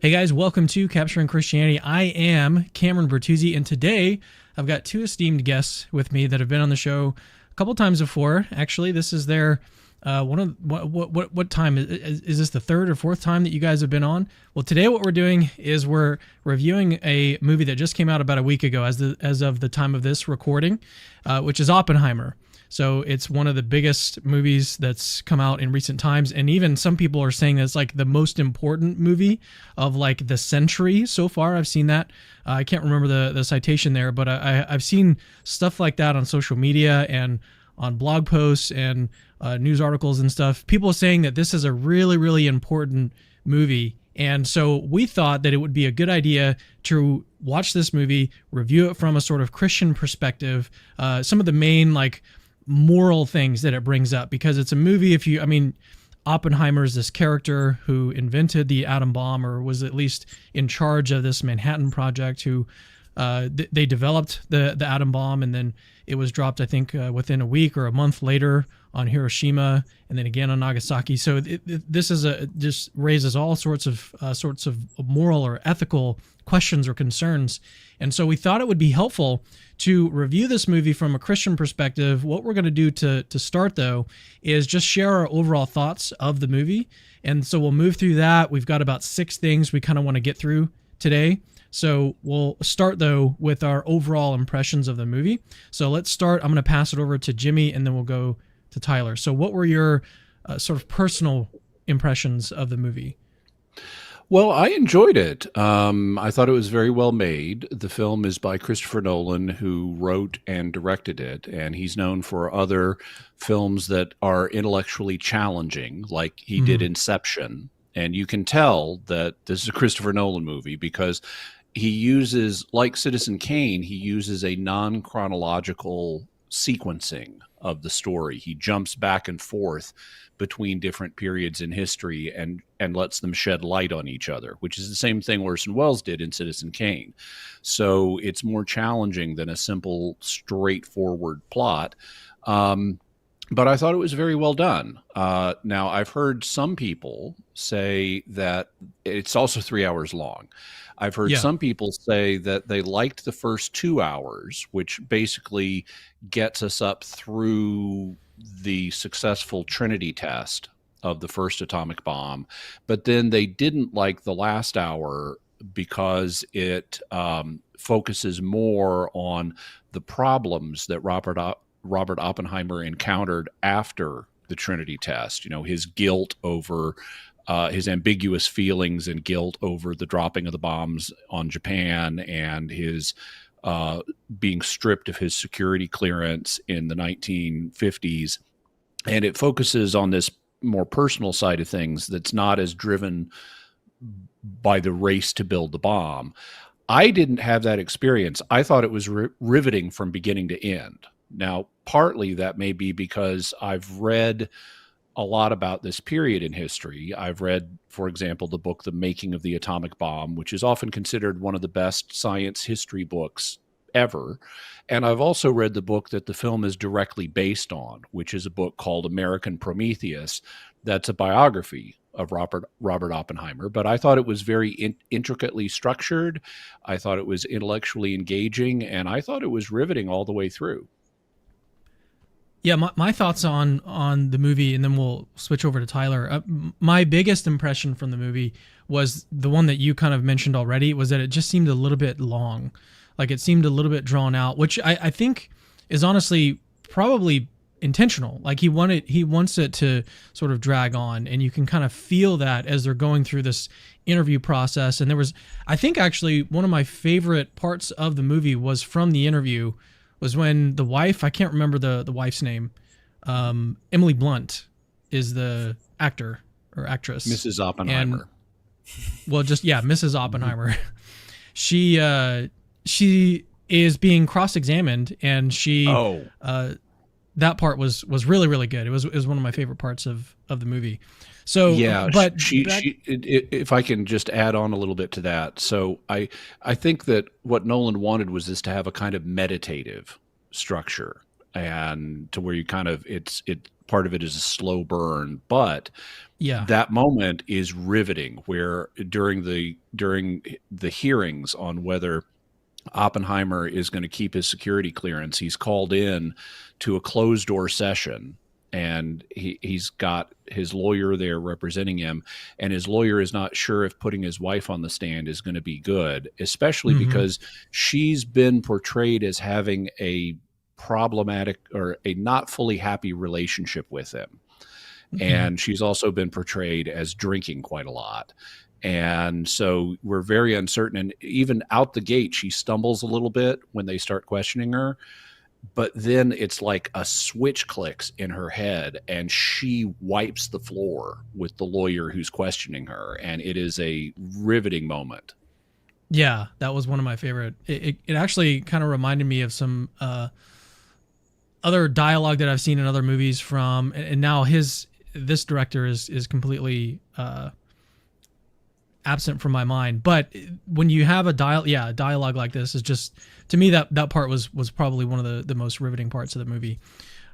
Hey guys, welcome to Capturing Christianity. I am Cameron Bertuzzi, and today I've got two esteemed guests with me that have been on the show a couple times before. Actually, this is their one of what time is this? The third or fourth time that you guys have been on? Well, today what we're doing is we're reviewing a movie that just came out about a week ago, as of the time of this recording, which is Oppenheimer. So it's one of the biggest movies that's come out in recent times, and even some people are saying that it's like the most important movie of like the century so far. I've seen that. I can't remember the citation there, but I've seen stuff like that on social media and on blog posts and news articles and stuff. People saying that this is a really, really important movie. And so we thought that it would be a good idea to watch this movie, review it from a sort of Christian perspective, some of the main like moral things that it brings up, because it's a movie. Oppenheimer is this character who invented the atom bomb, or was at least in charge of this Manhattan Project, who they developed the atom bomb, and then it was dropped, I think, within a week or a month later on Hiroshima, and then again on Nagasaki. So this is just raises all sorts of moral or ethical questions or concerns. And so we thought it would be helpful to review this movie from a Christian perspective. What we're going to do to start, though, is just share our overall thoughts of the movie. And so we'll move through that. We've got about 6 things we kind of want to get through today. So we'll start, though, with our overall impressions of the movie. So let's start. I'm going to pass it over to Jimmy, and then we'll go to Tyler. So what were your sort of personal impressions of the movie? Well, I enjoyed it. I thought it was very well made. The film is by Christopher Nolan, who wrote and directed it, and he's known for other films that are intellectually challenging, like he did Inception. And you can tell that this is a Christopher Nolan movie because he uses, like Citizen Kane, he uses a non-chronological sequencing of the story. He jumps back and forth between different periods in history and lets them shed light on each other, which is the same thing Orson Welles did in Citizen Kane. So it's more challenging than a simple, straightforward plot. But I thought it was very well done. Now, I've heard some people say that it's also 3 hours long. I've heard some people say that they liked the first 2 hours, which basically gets us up through the successful Trinity test of the first atomic bomb. But then they didn't like the last hour because it focuses more on the problems that Robert Oppenheimer encountered after the Trinity test. You know, his guilt over his ambiguous feelings and guilt over the dropping of the bombs on Japan, and his being stripped of his security clearance in the 1950s. And it focuses on this more personal side of things that's not as driven by the race to build the bomb. I didn't have that experience. I thought it was riveting from beginning to end. Now, partly that may be because I've read a lot about this period in history. I've read, for example, the book The Making of the Atomic Bomb, which is often considered one of the best science history books ever. And I've also read the book that the film is directly based on, which is a book called American Prometheus. That's a biography of Robert Oppenheimer. But I thought it was very intricately structured. I thought it was intellectually engaging, and I thought it was riveting all the way through. Yeah, my thoughts on the movie, and then we'll switch over to Tyler. My biggest impression from the movie was the one that you kind of mentioned already, was that it just seemed a little bit long. Like, it seemed a little bit drawn out, which I think is honestly probably intentional. Like, he wants it to sort of drag on, and you can kind of feel that as they're going through this interview process. And there was, I think, actually one of my favorite parts of the movie was from the interview, was when the wife, I can't remember the wife's name, Emily Blunt is the actor or actress. Mrs. Oppenheimer. Mrs. Oppenheimer. She is being cross-examined, and that part was really, really good. It was one of my favorite parts of the movie. So yeah, but if I can just add on a little bit to that. So I think that what Nolan wanted was this to have a kind of meditative structure, and to where you kind of, part of it is a slow burn, but Yeah. that moment is riveting, where during the hearings on whether Oppenheimer is going to keep his security clearance, he's called in to a closed door session, and he's got his lawyer there representing him, and his lawyer is not sure if putting his wife on the stand is going to be good, especially Hmm. because she's been portrayed as having a problematic or a not fully happy relationship with him, Hmm. and she's also been portrayed as drinking quite a lot. And so we're very uncertain. And even out the gate, she stumbles a little bit when they start questioning her. But then it's like a switch clicks in her head, and she wipes the floor with the lawyer who's questioning her. And it is a riveting moment. Yeah, that was one of my favorite. It actually kind of reminded me of some other dialogue that I've seen in other movies from, and now this director is completely absent from my mind. But when you have a dialogue like this, is just, to me, that part was probably one of the most riveting parts of the movie.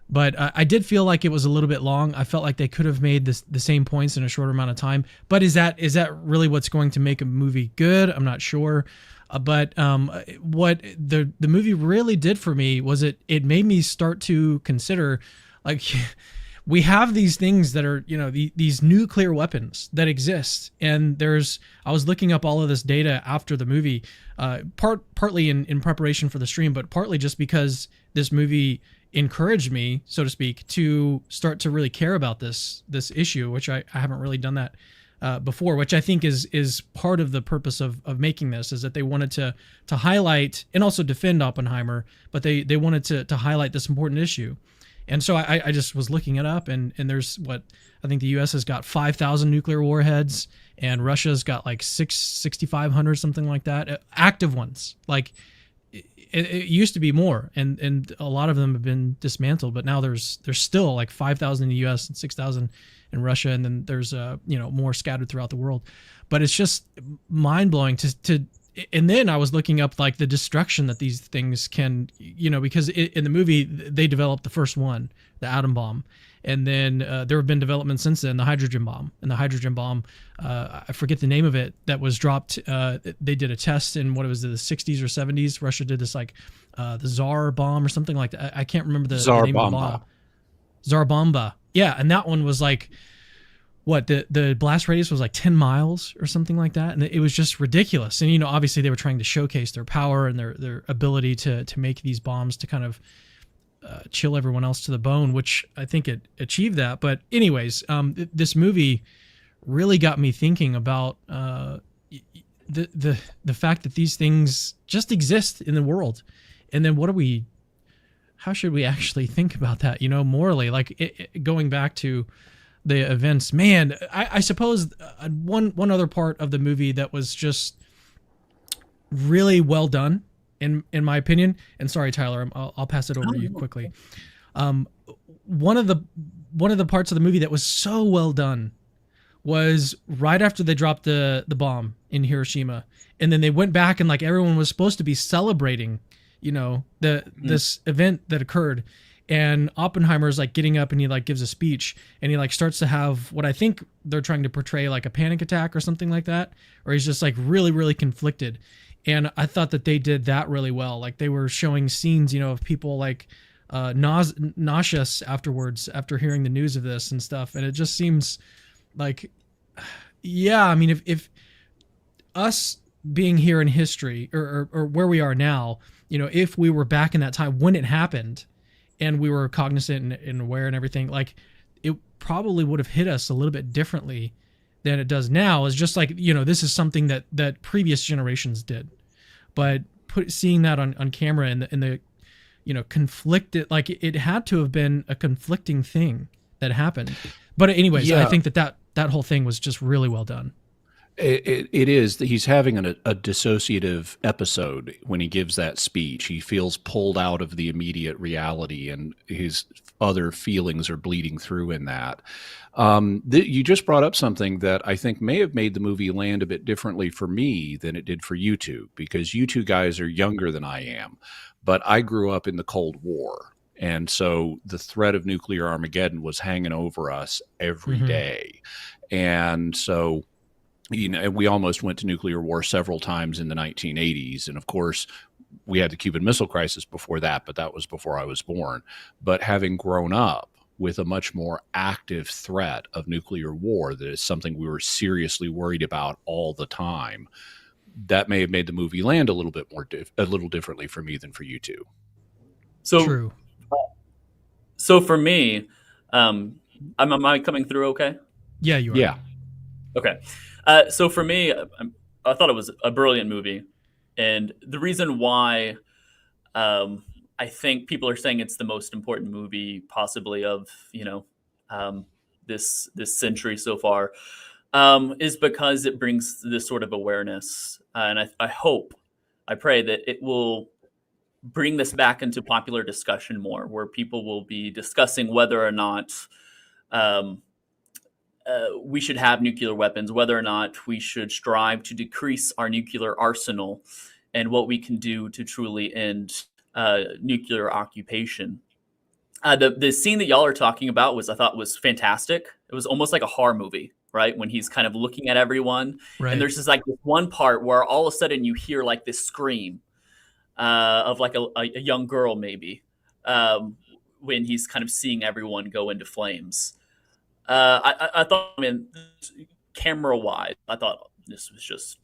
But I did feel like it was a little bit long. I felt like they could have made the same points in a shorter amount of time. But is that really what's going to make a movie good? I'm not sure. But what the movie really did for me was it made me start to consider, like, we have these things that are, these nuclear weapons that exist, and I was looking up all of this data after the movie, partly in preparation for the stream, but partly just because this movie encouraged me, so to speak, to start to really care about this issue, which I haven't really done that before, which I think is part of the purpose of making this, is that they wanted to highlight and also defend Oppenheimer, but they wanted to highlight this important issue. And so I just was looking it up, and there's what I think the U.S. has got 5,000 nuclear warheads, and Russia's got like 6,500, something like that, active ones. Like, it used to be more, and a lot of them have been dismantled, but now there's still like 5,000 in the U.S. and 6,000 in Russia, and then there's more scattered throughout the world. But it's just mind blowing to. And then I was looking up like the destruction that these things can, because in the movie they developed the first one, the atom bomb, and then there have been developments since then, the hydrogen bomb. And the hydrogen bomb, I forget the name of it, that was dropped. They did a test in what it was, the 60s or 70s. Russia did this, like the Tsar bomb or something like that. I can't remember the Tsar name of the bomb. Bomba. Tsar Bomba. Yeah, and that one was like, what, the blast radius was like 10 miles or something like that, and it was just ridiculous. And obviously they were trying to showcase their power and their ability to make these bombs to kind of chill everyone else to the bone, which I think it achieved that. But anyways, this movie really got me thinking about the fact that these things just exist in the world, and then how should we actually think about that, morally, like going back to the events. Man, I suppose one other part of the movie that was just really well done, in my opinion. And sorry, Tyler, I'll pass it over to you quickly. Um, one of the parts of the movie that was so well done was right after they dropped the bomb in Hiroshima, and then they went back, and like everyone was supposed to be celebrating, this event that occurred. And Oppenheimer's like getting up, and he like gives a speech, and he like starts to have what I think they're trying to portray, like a panic attack or something like that, or he's just like really, really conflicted. And I thought that they did that really well. Like they were showing scenes, of people like nauseous afterwards, after hearing the news of this and stuff. And it just seems like, yeah, I mean, if us being here in history, or where we are now, if we were back in that time when it happened, and we were cognizant and aware and everything, like it probably would have hit us a little bit differently than it does now. It's just like, this is something that previous generations did, but seeing that on camera, and the conflicted, like it had to have been a conflicting thing that happened. But anyways, I Yeah. think that whole thing was just really well done. It is that he's having a dissociative episode when he gives that speech. He feels pulled out of the immediate reality, and his other feelings are bleeding through in that. You just brought up something that I think may have made the movie land a bit differently for me than it did for you two, because you two guys are younger than I am, but I grew up in the Cold War. And so the threat of nuclear Armageddon was hanging over us every Mm-hmm. day. And so, we almost went to nuclear war several times in the 1980s. And of course, we had the Cuban Missile Crisis before that, but that was before I was born. But having grown up with a much more active threat of nuclear war, that is something we were seriously worried about all the time, that may have made the movie land a little bit a little differently for me than for you two. So, True. so for me, am I coming through okay? Yeah, you are. Yeah. Okay. So for me, I thought it was a brilliant movie, and the reason why I think people are saying it's the most important movie possibly of um, this century so far is because it brings this sort of awareness, and I hope, I pray that it will bring this back into popular discussion more, where people will be discussing whether or not um, we should have nuclear weapons, whether or not we should strive to decrease our nuclear arsenal, and what we can do to truly end nuclear occupation. The scene that y'all are talking about I thought was fantastic. It was almost like a horror movie, right? When he's kind of looking at everyone, and Right. there's this one part where all of a sudden you hear like this scream of like a young girl maybe, when he's kind of seeing everyone go into flames. I thought, I mean, camera wise, I thought this was just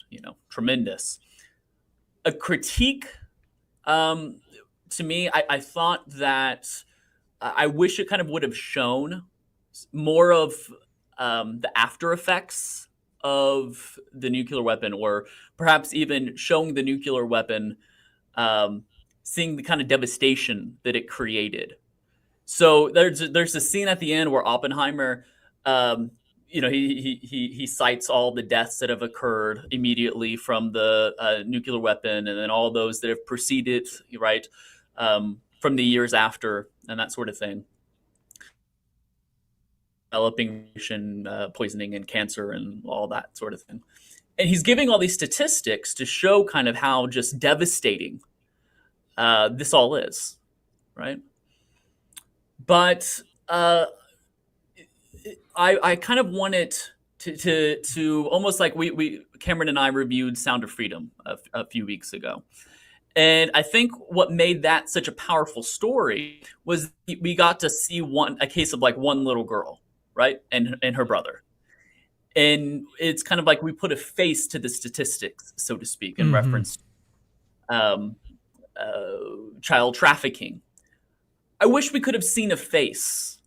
tremendous. A critique, um, to me, I thought that I wish it kind of would have shown more of the after effects of the nuclear weapon, or perhaps even showing the nuclear weapon, um, seeing the kind of devastation that it created. So there's a scene at the end where Oppenheimer, um, he cites all the deaths that have occurred immediately from the nuclear weapon, and then all those that have preceded, right, from the years after, and that sort of thing, developing poisoning and cancer and all that sort of thing. And he's giving all these statistics to show kind of how just devastating this all is, right? But I kind of want to almost like we Cameron and I reviewed Sound of Freedom a few weeks ago, and I think what made that such a powerful story was we got to see a case of like one little girl, right, and her brother, and it's kind of like we put a face to the statistics, so to speak, in Mm-hmm. reference to child trafficking. I wish we could have seen a face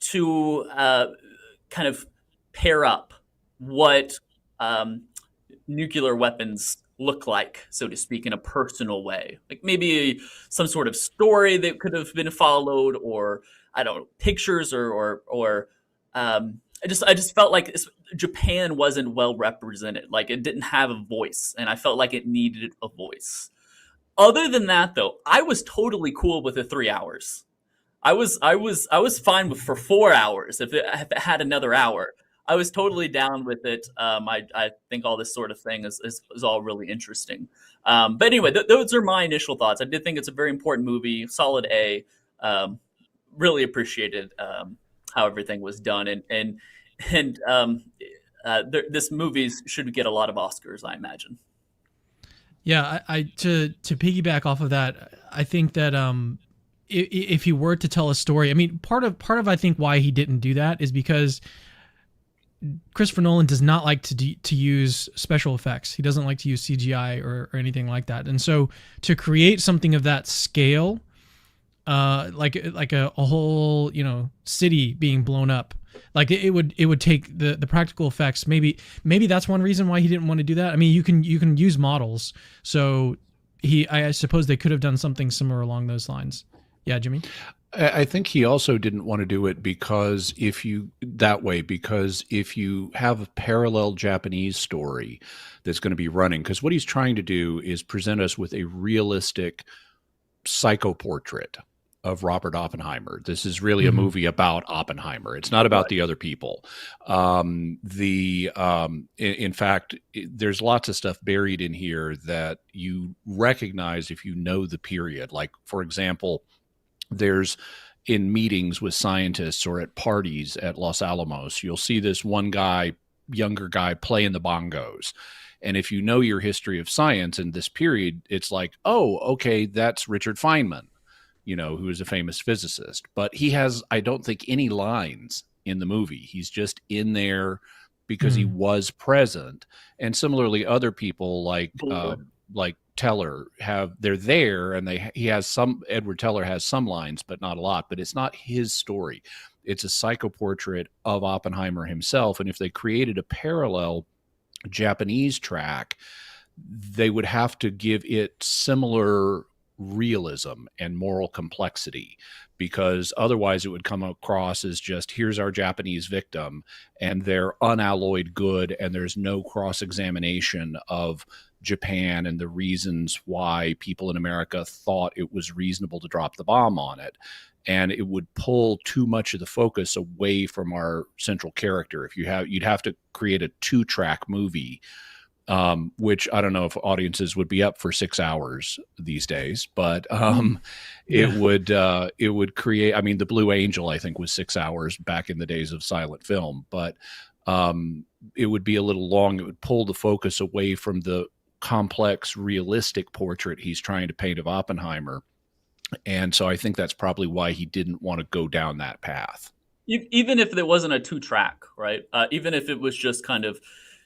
to kind of pair up what nuclear weapons look like, so to speak, in a personal way. Like maybe some sort of story that could have been followed, or I don't know, pictures, or I just felt like Japan wasn't well represented. Like it didn't have a voice, and I felt like it needed a voice. Other than that, though, I was totally cool with the 3 hours. I was fine with for 4 hours if it had another hour. I was totally down with it. I think all this sort of thing is all really interesting. But anyway, those are my initial thoughts. I did think it's a very important movie, solid A. Um, really appreciated how everything was done, and this movie should get a lot of Oscars, I imagine. Yeah, I to piggyback off of that, I think that if he were to tell a story, I mean, part of I think why he didn't do that is because Christopher Nolan does not like to use special effects. He doesn't like to use CGI or anything like that. And so to create something of that scale, like a whole city being blown up, like it would take the practical effects. Maybe that's one reason why he didn't want to do that. I mean, you can use models, so I suppose they could have done something similar along those lines. Yeah, Jimmy. I think he also didn't want to do it because if you have a parallel Japanese story that's going to be running, because what he's trying to do is present us with a realistic psychoportrait of Robert Oppenheimer. This is really a Mm-hmm. movie about Oppenheimer. It's not about Right. the other people. In fact, there's lots of stuff buried in here that you recognize if you know the period. Like, for example, there's in meetings with scientists or at parties at Los Alamos, you'll see this one guy, younger guy, playing the bongos. And if you know your history of science in this period, it's like, oh, okay, that's Richard Feynman, who is a famous physicist. But he has, I don't think, any lines in the movie. He's just in there because he Hmm. was present. And similarly, other people Bored. like Teller they're there, and he has some. Edward Teller has some lines, but not a lot. But it's not his story. It's a psychoportrait of Oppenheimer himself. And if they created a parallel Japanese track, they would have to give it similar realism and moral complexity, because otherwise it would come across as just, here's our Japanese victim and they're unalloyed good, and there's no cross examination of Japan and the reasons why people in America thought it was reasonable to drop the bomb on it. And it would pull too much of the focus away from our central character. You'd have to create a 2-track movie, which I don't know if audiences would be up for 6 hours these days, but Yeah. it would create. I mean, the Blue Angel, I think, was 6 hours back in the days of silent film, but it would be a little long. It would pull the focus away from the complex, realistic portrait he's trying to paint of Oppenheimer, and so I think that's probably why he didn't want to go down that path. Even if there wasn't a 2 track, right? Even if it was just kind of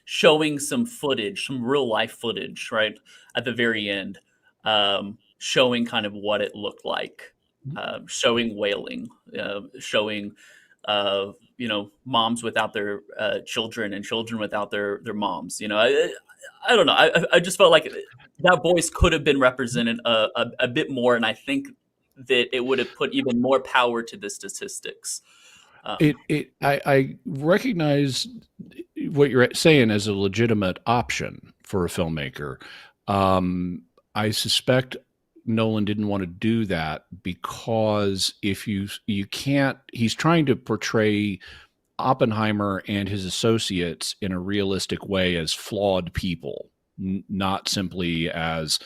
showing some footage, some real life footage, right, at the very end, showing kind of what it looked like, showing wailing, showing moms without their children, and children without their moms. I don't know. I just felt like that voice could have been represented a bit more, and I think that it would have put even more power to the statistics. Um, I recognize what you're saying as a legitimate option for a filmmaker. I suspect Nolan didn't want to do that because if you can't, he's trying to portray Oppenheimer and his associates in a realistic way as flawed people, not simply as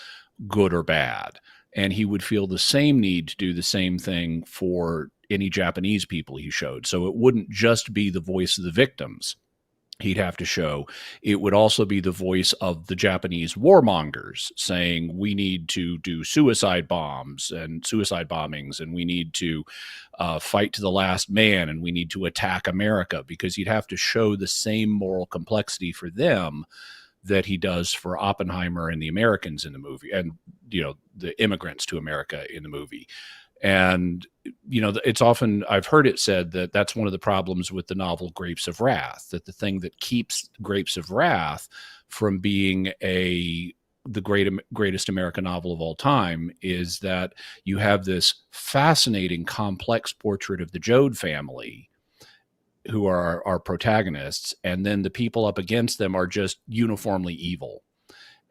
good or bad. And he would feel the same need to do the same thing for any Japanese people he showed. So it wouldn't just be the voice of the victims he'd have to show. It would also be the voice of the Japanese warmongers saying, we need to do suicide bombs and suicide bombings, and we need to fight to the last man, and we need to attack America, because he'd have to show the same moral complexity for them that he does for Oppenheimer and the Americans in the movie, and the immigrants to America in the movie. And it's often, I've heard it said that that's one of the problems with the novel Grapes of Wrath, that the thing that keeps Grapes of Wrath from being the greatest American novel of all time is that you have this fascinating, complex portrait of the Joad family, who are our protagonists, and then the people up against them are just uniformly evil.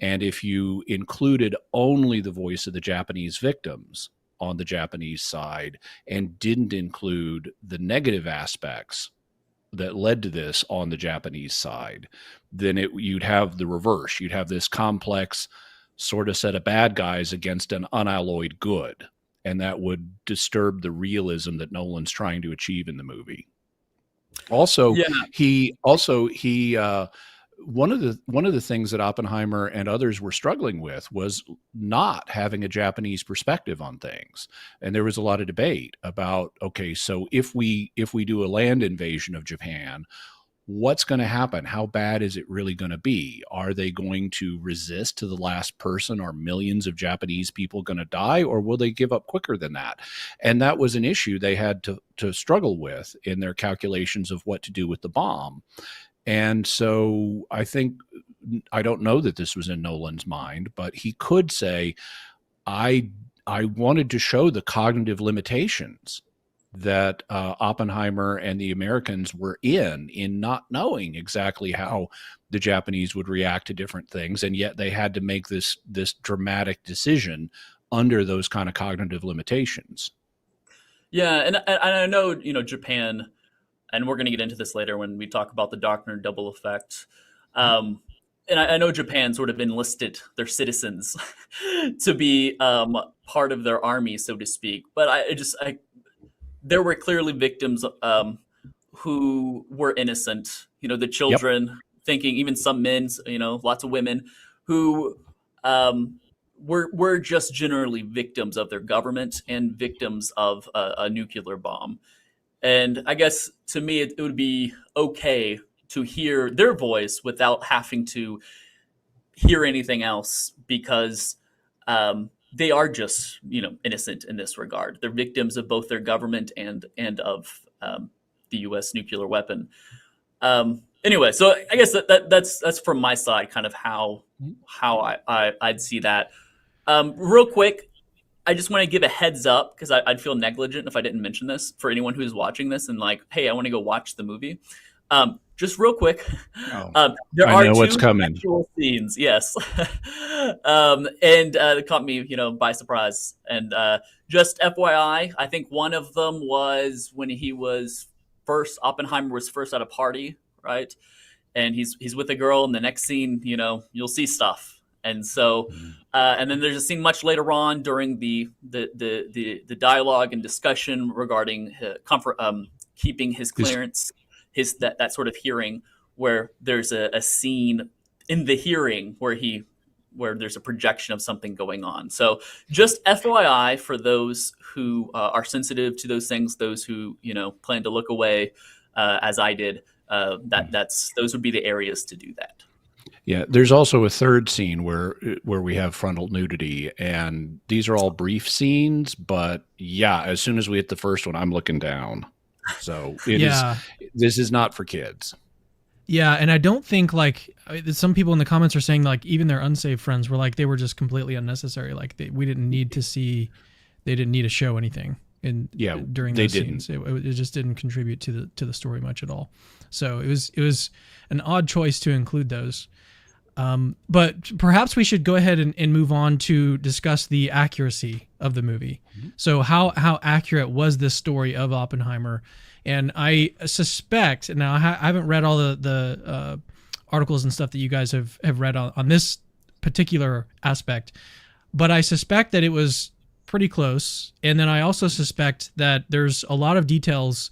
And if you included only the voice of the Japanese victims on the Japanese side and didn't include the negative aspects that led to this on the Japanese side, then you'd have the reverse. You'd have this complex sort of set of bad guys against an unalloyed good, and that would disturb the realism that Nolan's trying to achieve in the movie. Also, yeah, he one of the things that Oppenheimer and others were struggling with was not having a Japanese perspective on things. And there was a lot of debate about, okay, so if we do a land invasion of Japan, what's going to happen? How bad is it really going to be? Are they going to resist to the last person? Are millions of Japanese people going to die, or will they give up quicker than that? And that was an issue they had to struggle with in their calculations of what to do with the bomb. And so I don't know that this was in Nolan's mind, but he could say, I wanted to show the cognitive limitations that Oppenheimer and the Americans were in not knowing exactly how the Japanese would react to different things, and yet they had to make this dramatic decision under those kind of cognitive limitations. yeah, and I know Japan, and we're going to get into this later when we talk about the Doppler double effect. And I know Japan sort of enlisted their citizens to be part of their army, so to speak. But there were clearly victims who were innocent. The Yep. children, thinking, even some men, lots of women who um, were just generally victims of their government and victims of a nuclear bomb. And I guess to me, it would be okay to hear their voice without having to hear anything else, because they are just innocent in this regard. They're victims of both their government and of the U.S. nuclear weapon. Anyway, so I guess that's from my side, kind of how I'd see that. Real quick, I just want to give a heads up, because I'd feel negligent if I didn't mention this for anyone who's watching this and like, hey, I want to go watch the movie. Just real quick, Oh, there I are know two what's coming. sexual scenes, yes, and it caught me, by surprise. And just FYI, I think one of them was when Oppenheimer was first at a party, right? And he's with a girl, and the next scene, you'll see stuff. And so, and then there's a scene much later on during the dialogue and discussion regarding keeping his clearance, that sort of hearing, where there's a scene in the hearing where there's a projection of something going on. So just FYI for those who are sensitive to those things, those who plan to look away, as I did. Those would be the areas to do that. Yeah, there's also a third scene where we have frontal nudity, and these are all brief scenes, but yeah, as soon as we hit the first one, I'm looking down. So this is not for kids. Yeah, and I don't think some people in the comments are saying like even their unsaved friends were like they were just completely unnecessary. Like we didn't need to see, they didn't need to show anything during those scenes. It just didn't contribute to the story much at all. So it was an odd choice to include those. But perhaps we should go ahead and move on to discuss the accuracy of the movie. Mm-hmm. So how accurate was this story of Oppenheimer? And I suspect, now I haven't read all the articles and stuff that you guys have read on this particular aspect, but I suspect that it was pretty close. And then I also suspect that there's a lot of details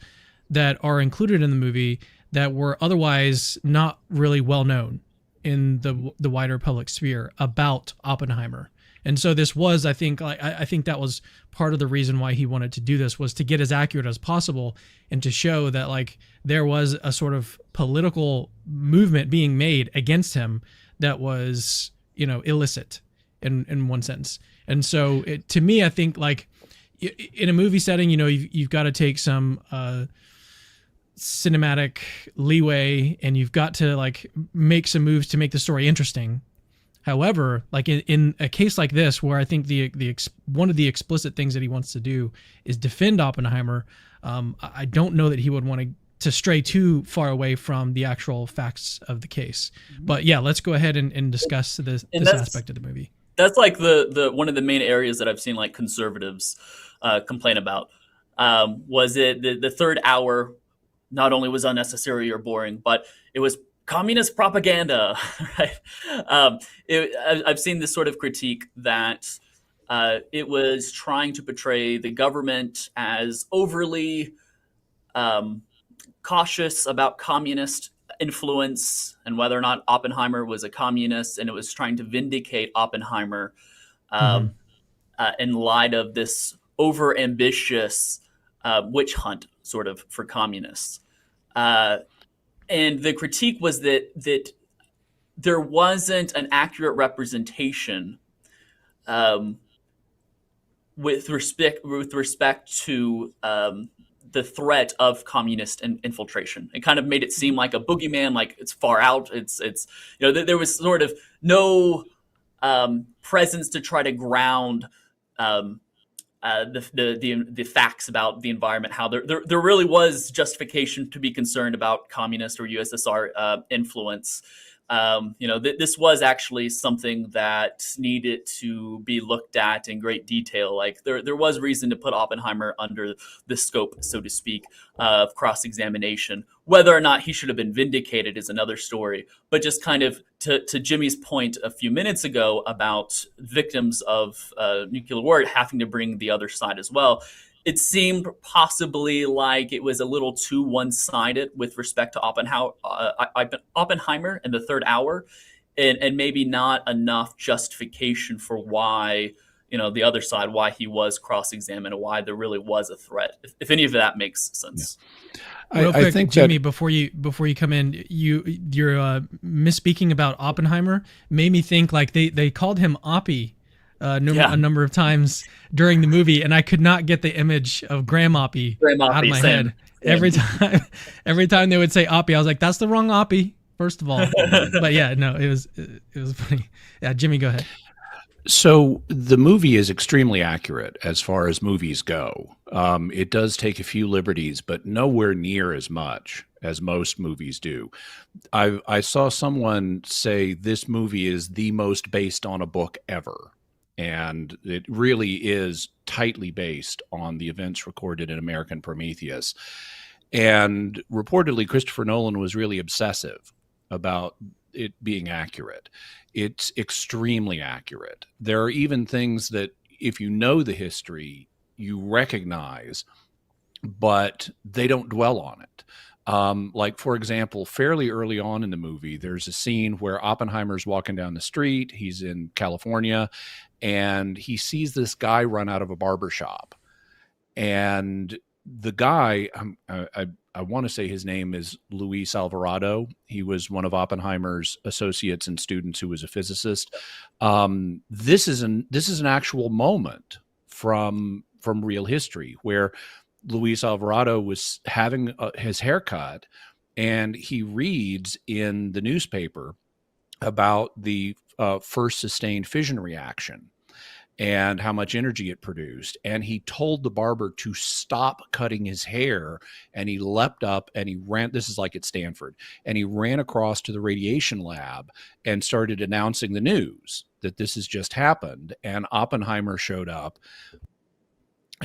that are included in the movie that were otherwise not really well known in the wider public sphere about Oppenheimer. And so this was, I think that was part of the reason why he wanted to do this, was to get as accurate as possible and to show that there was a sort of political movement being made against him that was, illicit in one sense. And so to me, I think in a movie setting, you've got to take some cinematic leeway, and you've got to make some moves to make the story interesting. However, in a case like this, where I think one of the explicit things that he wants to do is defend Oppenheimer, I don't know that he would want to stray too far away from the actual facts of the case. But yeah, let's go ahead and discuss this aspect of the movie. That's the one of the main areas that I've seen conservatives complain about. Was it the third hour not only was unnecessary or boring, but it was communist propaganda, right? I've seen this sort of critique that it was trying to portray the government as overly cautious about communist influence and whether or not Oppenheimer was a communist, and it was trying to vindicate Oppenheimer in light of this over-ambitious witch hunt sort of for communists. And the critique was that there wasn't an accurate representation with respect to the threat of communist infiltration. It kind of made it seem like a boogeyman, like it's far out. It's there was sort of no presence to try to ground the facts about the environment, how there really was justification to be concerned about communist or USSR influence. This was actually something that needed to be looked at in great detail. There was reason to put Oppenheimer under the scope, so to speak, of cross-examination. Whether or not he should have been vindicated is another story. But just kind of to Jimmy's point a few minutes ago about victims of nuclear war having to bring the other side as well, it seemed possibly like it was a little too one-sided with respect to Oppenheimer in the third hour, and maybe not enough justification for why, the other side, why he was cross-examined, and why there really was a threat. If any of that makes Yeah. sense. Real I quick, think Jimmy, that before you come in, your misspeaking about Oppenheimer made me think like they called him Oppie Yeah, a number of times during the movie, and I could not get the image of Graham Oppie Graham out of Oppie, my same, head. Every same. time, every time they would say Oppie, I was like, "That's the wrong Oppie." First of all, but yeah, no, it was funny. Yeah, Jimmy, go ahead. so the movie is extremely accurate as far as movies go. It does take a few liberties, but nowhere near as much as most movies do. I saw someone say this movie is the most based on a book ever. And it really is tightly based on the events recorded in American Prometheus. And reportedly, Christopher Nolan was really obsessive about it being accurate. It's extremely accurate. There are even things that, if you know the history, you recognize, but they don't dwell on it. Like, for example, fairly early on in the movie, there's a scene where Oppenheimer's walking down the street. He's in California, and he sees this guy run out of a barber shop. And the guy, I want to say his name is Luis Alvarado. He was one of Oppenheimer's associates and students who was a physicist. This is an actual moment from real history where Luis Alvarado was having his haircut, and he reads in the newspaper about the first sustained fission reaction and how much energy it produced. And he told the barber to stop cutting his hair. And he leapt up and he ran. This is like at Stanford. And he ran across to the radiation lab and started announcing the news that this has just happened. And Oppenheimer showed up.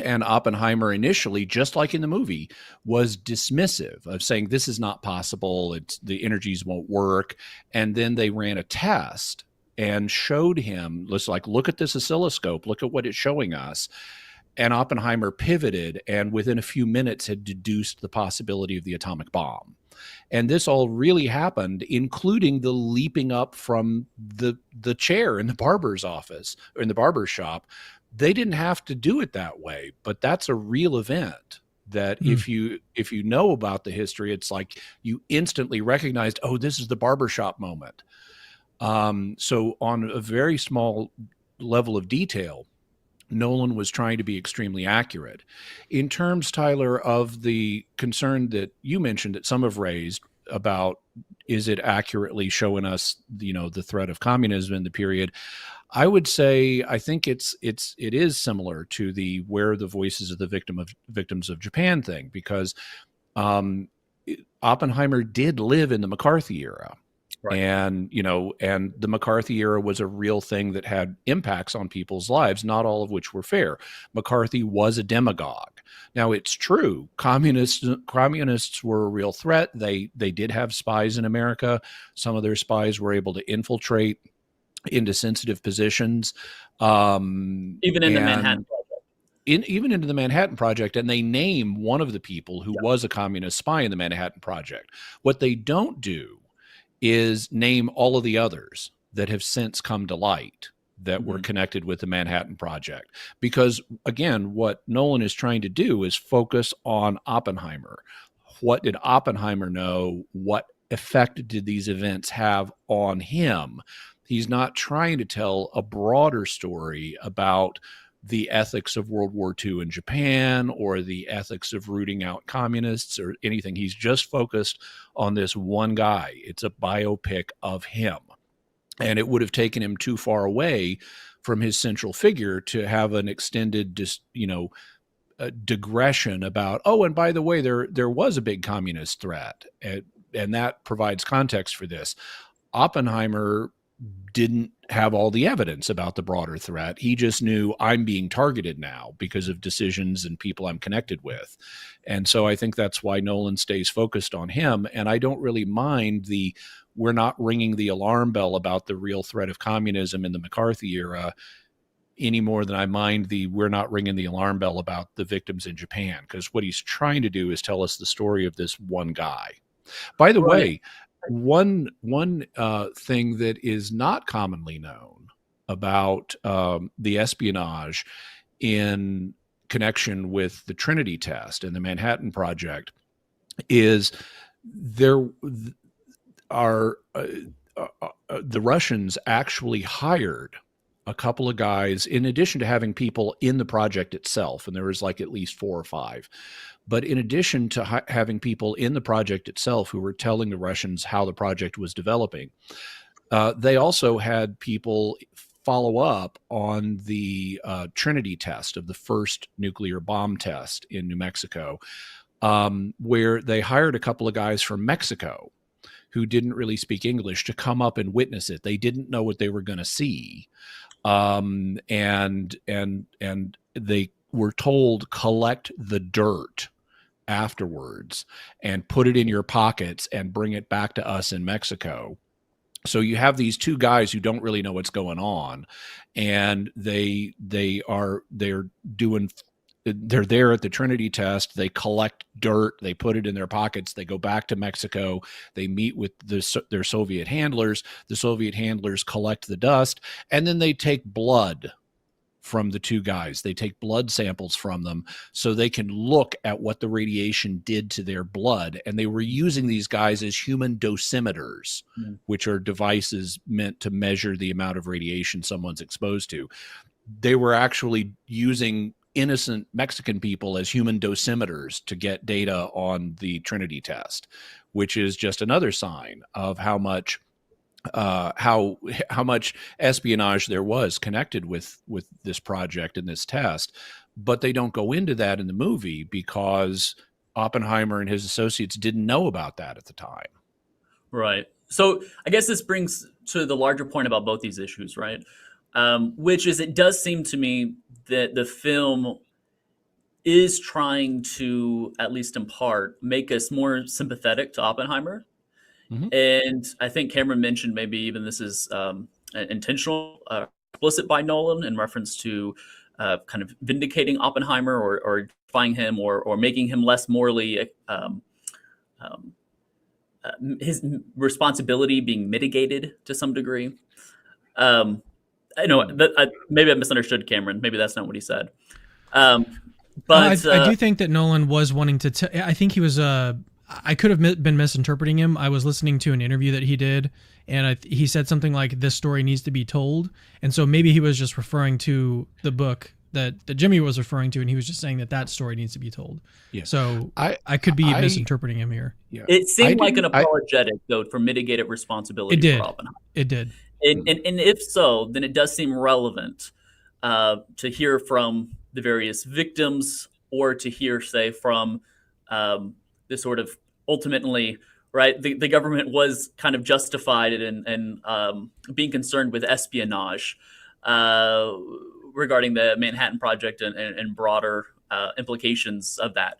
And Oppenheimer initially, just like in the movie, was dismissive of saying, this is not possible. The energies won't work. And then they ran a test and showed him, let's like, look at this oscilloscope, look at what it's showing us. And Oppenheimer pivoted and within a few minutes had deduced the possibility of the atomic bomb. And this all really happened, including the leaping up from the chair in the barber's office or in the barber's shop. They didn't have to do it that way, but that's a real event that if you know about the history, it's like you instantly recognized, oh, this is the barbershop moment. So on a very small level of detail, Nolan was trying to be extremely accurate. In terms, Tyler, of the concern that you mentioned that some have raised about is it accurately showing us, the threat of communism in the period, I would say I think it is similar to the "Where the Voices of the Victims of Japan" thing, because um, Oppenheimer did live in the McCarthy era. Right. And and the McCarthy era was a real thing that had impacts on people's lives, not all of which were fair. McCarthy was a demagogue. Now, it's true, communists were a real threat. They did have spies in America. Some of their spies were able to infiltrate into sensitive positions, Even in the Manhattan and Project. even into the Manhattan Project. And they name one of the people who Yeah. was a communist spy in the Manhattan Project. What they don't do is name all of the others that have since come to light that were connected with the Manhattan Project. Because again, what Nolan is trying to do is focus on Oppenheimer. What did Oppenheimer know? What effect did these events have on him? He's not trying to tell a broader story about the ethics of World War II in Japan or the ethics of rooting out communists or anything. He's just focused on this one guy. It's a biopic of him. And it would have taken him too far away from his central figure to have an extended, digression about, oh, and by the way, there was a big communist threat. And that provides context for this. Oppenheimer didn't have all the evidence about the broader threat. He just knew I'm being targeted now because of decisions and people I'm connected with. And so I think that's why Nolan stays focused on him. And I don't really mind we're not ringing the alarm bell about the real threat of communism in the McCarthy era. any more than I mind we're not ringing the alarm bell about the victims in Japan, because what he's trying to do is tell us the story of this one guy. By the Right. way, one thing that is not commonly known about the espionage in connection with the Trinity test and the Manhattan Project is there are the Russians actually hired a couple of guys, in addition to having people in the project itself, and there was like at least 4 or 5. But in addition to having people in the project itself who were telling the Russians how the project was developing, they also had people follow up on the Trinity test of the first nuclear bomb test in New Mexico, where they hired a couple of guys from Mexico who didn't really speak English to come up and witness it. They didn't know what they were going to see. And they were told, collect the dirt afterwards and put it in your pockets and bring it back to us in Mexico. So you have these 2 guys who don't really know what's going on, and they're there at the Trinity test. They collect dirt, they put it in their pockets, they go back to Mexico, they meet with their Soviet handlers. The Soviet handlers collect the dust, and then they take blood from the 2 guys. They take blood samples from them so they can look at what the radiation did to their blood. And they were using these guys as human dosimeters, which are devices meant to measure the amount of radiation someone's exposed to. They were actually using innocent Mexican people as human dosimeters to get data on the Trinity test, which is just another sign of how much espionage there was connected with this project and this test. But they don't go into that in the movie because Oppenheimer and his associates didn't know about that at the time. Right. So I guess this brings to the larger point about both these issues, right? Which is, it does seem to me that the film is trying to, at least in part, make us more sympathetic to Oppenheimer. Mm-hmm. And I think Cameron mentioned maybe even this is intentional, explicit by Nolan in reference to kind of vindicating Oppenheimer or defying him or making him less morally, his responsibility being mitigated to some degree. I know maybe I misunderstood Cameron. Maybe that's not what he said. But I do think that Nolan was wanting to. I think he was. I could have been misinterpreting him. I was listening to an interview that he did, and he said something like, "This story needs to be told," and so maybe he was just referring to the book that Jimmy was referring to, and he was just saying that story needs to be told. Yeah. So I could be misinterpreting him here. Yeah. It seemed like an apologetic, though, for mitigated responsibility. It did. For Oppenheimer. It did. And if so, then it does seem relevant to hear from the various victims, or to hear, say, from this sort of ultimately, right? The government was kind of justified in being concerned with espionage regarding the Manhattan Project and broader implications of that.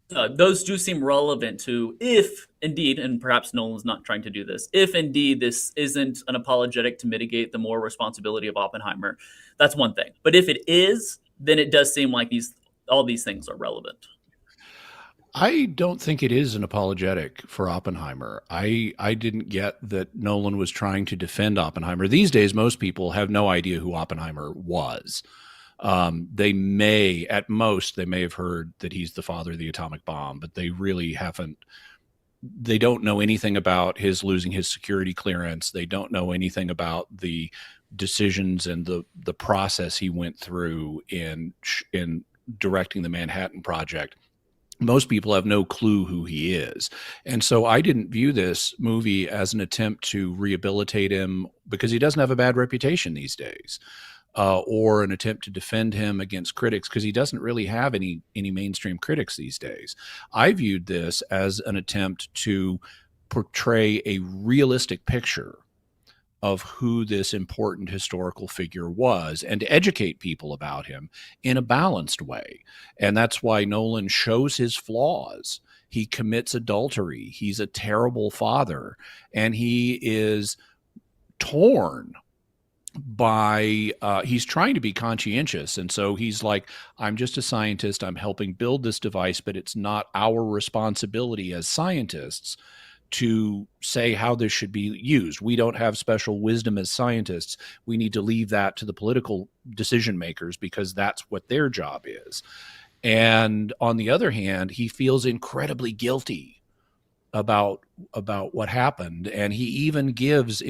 Those do seem relevant to, if indeed, and perhaps Nolan's not trying to do this, if indeed this isn't an apologetic to mitigate the moral responsibility of Oppenheimer, that's one thing. But if it is, then it does seem like all these things are relevant. I don't think it is an apologetic for Oppenheimer. I didn't get that Nolan was trying to defend Oppenheimer. These days, most people have no idea who Oppenheimer was. They may have heard that he's the father of the atomic bomb, but they really haven't. They don't know anything about his losing his security clearance. They don't know anything about the decisions and the process he went through in directing the Manhattan Project. Most people have no clue who he is. And so I didn't view this movie as an attempt to rehabilitate him, because he doesn't have a bad reputation these days, or an attempt to defend him against critics, because he doesn't really have any mainstream critics these days. I viewed this as an attempt to portray a realistic picture of who this important historical figure was, and to educate people about him in a balanced way. And that's why Nolan shows his flaws. He commits adultery. He's a terrible father, and he is torn by he's trying to be conscientious, and so he's like, I'm just a scientist, I'm helping build this device, but it's not our responsibility as scientists to say how this should be used. We don't have special wisdom as scientists. We need to leave that to the political decision makers because that's what their job is. And on the other hand, he feels incredibly guilty about what happened, and he even gives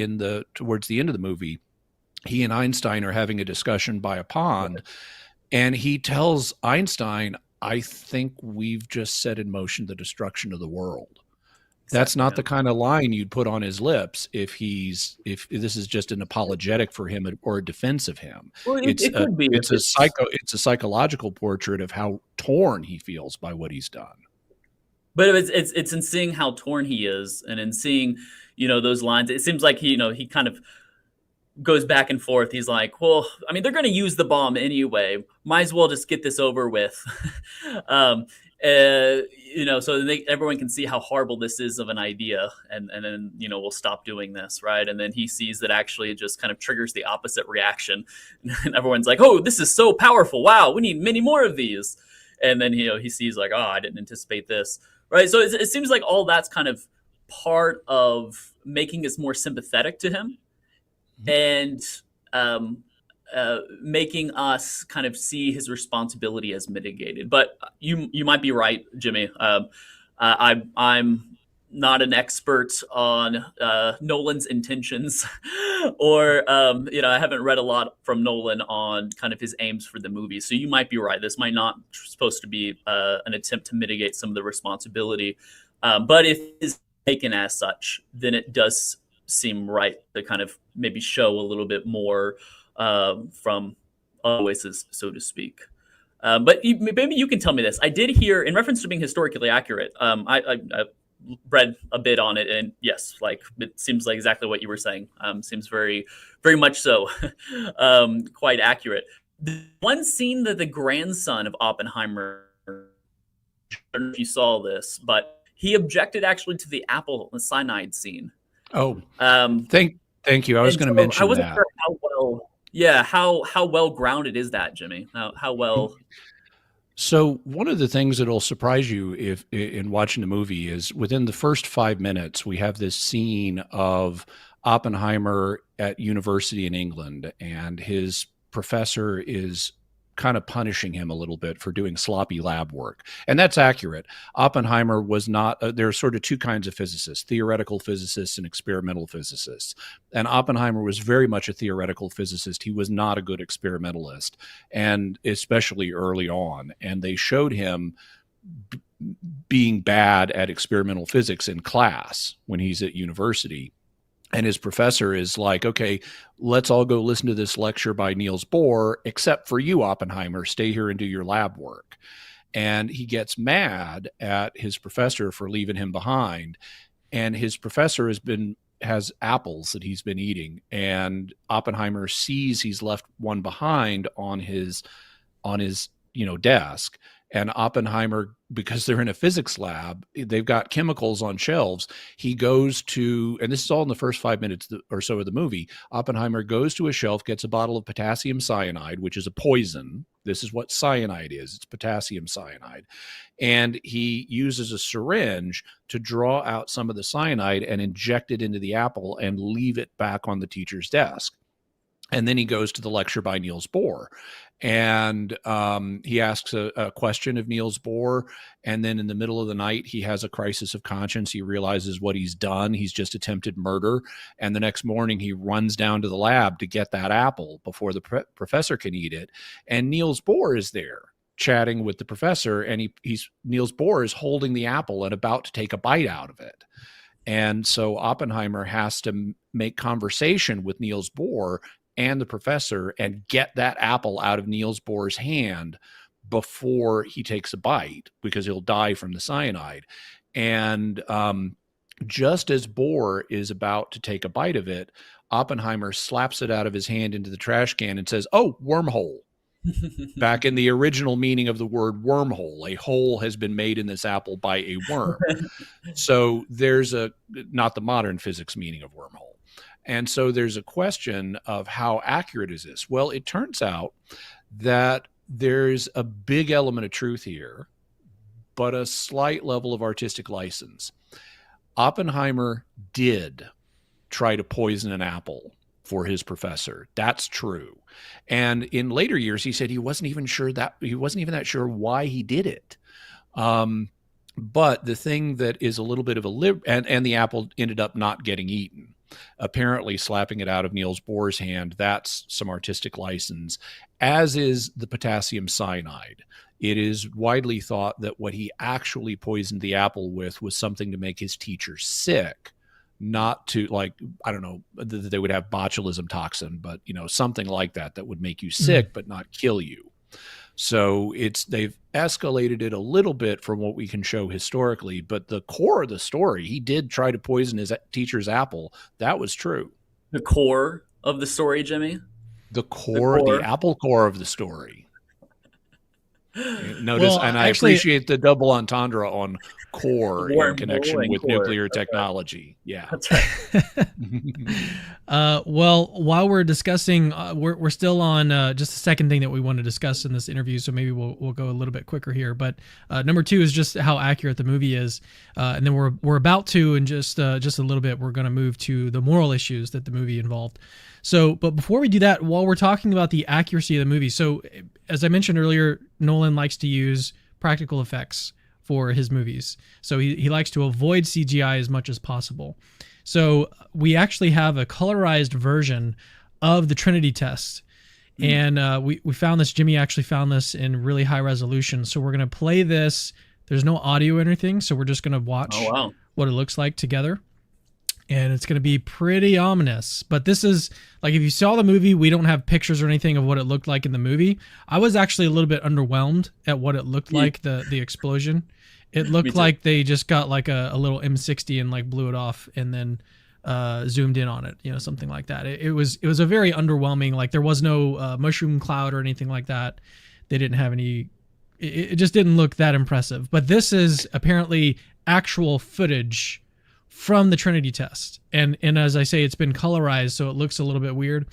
towards the end of the movie, he and Einstein are having a discussion by a pond, and he tells Einstein, I think we've just set in motion the destruction of the world. That's not the kind of line you'd put on his lips if this is just an apologetic for him or a defense of him. Well, it could be. It's a psychological portrait of how torn he feels by what he's done. But it's in seeing how torn he is, and in seeing, those lines. It seems like he kind of goes back and forth. He's like, well, I mean, they're going to use the bomb anyway. Might as well just get this over with. So everyone can see how horrible this is of an idea, and then we'll stop doing this, right? And then he sees that actually it just kind of triggers the opposite reaction, and everyone's like, oh, this is so powerful! Wow, we need many more of these. And then he sees like, oh, I didn't anticipate this, right? So it seems like all that's kind of part of making us more sympathetic to him, and making us kind of see his responsibility as mitigated. But you might be right, Jimmy. I'm not an expert on Nolan's intentions, or I haven't read a lot from Nolan on kind of his aims for the movie. So you might be right. This might not supposed to be an attempt to mitigate some of the responsibility, but if it's taken as such, then it does seem right to kind of maybe show a little bit more from Oasis, so to speak. But maybe you can tell me this. I did hear, in reference to being historically accurate, I read a bit on it, and yes, like it seems like exactly what you were saying. Seems very, very much so, quite accurate. The one scene that the grandson of Oppenheimer, I don't know if you saw this, but he objected actually to the apple and cyanide scene. Oh, thank you. I was going to mention I wasn't that. sure how well. Yeah, how well grounded is that, Jimmy? How well? So one of the things that'll surprise you if in watching the movie is within the first 5 minutes, we have this scene of Oppenheimer at university in England, and his professor is kind of punishing him a little bit for doing sloppy lab work. And that's accurate. Oppenheimer was not, there are sort of two kinds of physicists, theoretical physicists and experimental physicists. And Oppenheimer was very much a theoretical physicist. He was not a good experimentalist, and especially early on. And they showed him being bad at experimental physics in class when he's at university. And his professor is like, okay, let's all go listen to this lecture by Niels Bohr, except for you, Oppenheimer. Stay here and do your lab work. And he gets mad at his professor for leaving him behind. And his professor has apples that he's been eating. And Oppenheimer sees he's left one behind on his desk. And Oppenheimer, because they're in a physics lab, they've got chemicals on shelves. He goes to, and this is all in the first 5 minutes or so of the movie, Oppenheimer goes to a shelf, gets a bottle of potassium cyanide, which is a poison. This is what cyanide is. It's potassium cyanide. And he uses a syringe to draw out some of the cyanide and inject it into the apple and leave it back on the teacher's desk. And then he goes to the lecture by Niels Bohr, and he asks a question of Niels Bohr. And then in the middle of the night, he has a crisis of conscience. He realizes what he's done. He's just attempted murder. And the next morning, he runs down to the lab to get that apple before the professor can eat it. And Niels Bohr is there chatting with the professor. And Niels Bohr is holding the apple and about to take a bite out of it. And so Oppenheimer has to make conversation with Niels Bohr and the professor and get that apple out of Niels Bohr's hand before he takes a bite, because he'll die from the cyanide. And just as Bohr is about to take a bite of it, Oppenheimer slaps it out of his hand into the trash can and says, "Oh, wormhole." Back in the original meaning of the word wormhole, a hole has been made in this apple by a worm. So there's not the modern physics meaning of wormhole. And so there's a question of how accurate is this? Well, it turns out that there's a big element of truth here, but a slight level of artistic license. Oppenheimer did try to poison an apple for his professor. That's true. And in later years, he said he wasn't even that sure why he did it. But the thing that is a little bit of and the apple ended up not getting eaten. Apparently slapping it out of Niels Bohr's hand, that's some artistic license, as is the potassium cyanide. It is widely thought that what he actually poisoned the apple with was something to make his teacher sick, not to, like, I don't know, that they would have botulism toxin, but, something like that would make you sick, but not kill you. So they've escalated it a little bit from what we can show historically, but the core of the story, he did try to poison his teacher's apple. That was true. The core of the story, Jimmy? The apple core of the story. Notice, Well, and I appreciate the double entendre on core in connection with core. nuclear technology. Yeah. That's right. Well, while we're discussing, we're still on just the second thing that we want to discuss in this interview, so maybe we'll go a little bit quicker here. But number two is just how accurate the movie is, and then we're about to, in just a little bit, we're going to move to the moral issues that the movie involved. So, but before we do that, while we're talking about the accuracy of the movie, so as I mentioned earlier, Nolan likes to use practical effects for his movies. So he likes to avoid CGI as much as possible. So we actually have a colorized version of the Trinity test. And we found this, Jimmy actually found this in really high resolution. So we're going to play this. There's no audio or anything, so we're just going to watch what it looks like together. And it's going to be pretty ominous. But this is, like, if you saw the movie, we don't have pictures or anything of what it looked like in the movie. I was actually a little bit underwhelmed at what it looked like, the explosion. It looked like they just got like a little M60 and like blew it off and then zoomed in on it, something like that. It was a very underwhelming, like there was no mushroom cloud or anything like that. They didn't have any, it just didn't look that impressive. But this is apparently actual footage from the Trinity test. And as I say, it's been colorized, so it looks a little bit weird,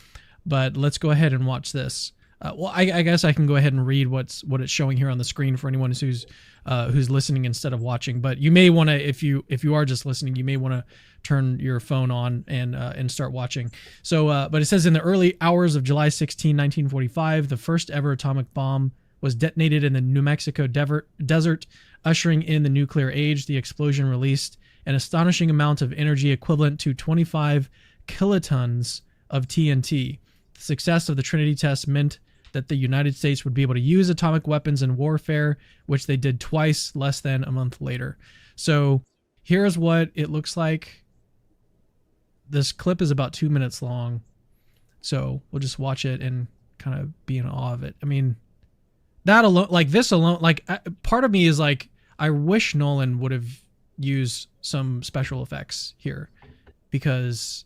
but let's go ahead and watch this. Well, I guess I can go ahead and read what it's showing here on the screen for anyone who's listening instead of watching. But you may want to, if you are just listening, you may want to turn your phone on and start watching. So, but it says, in the early hours of July 16, 1945, the first ever atomic bomb was detonated in the New Mexico desert, ushering in the nuclear age. The explosion released an astonishing amount of energy equivalent to 25 kilotons of TNT. The success of the Trinity test meant that the United States would be able to use atomic weapons in warfare, which they did twice less than a month later. So here's what it looks like. This clip is about 2 minutes long, so we'll just watch it and kind of be in awe of it. I mean, that alone, like this alone, like part of me is like, I wish Nolan would have used some special effects here, because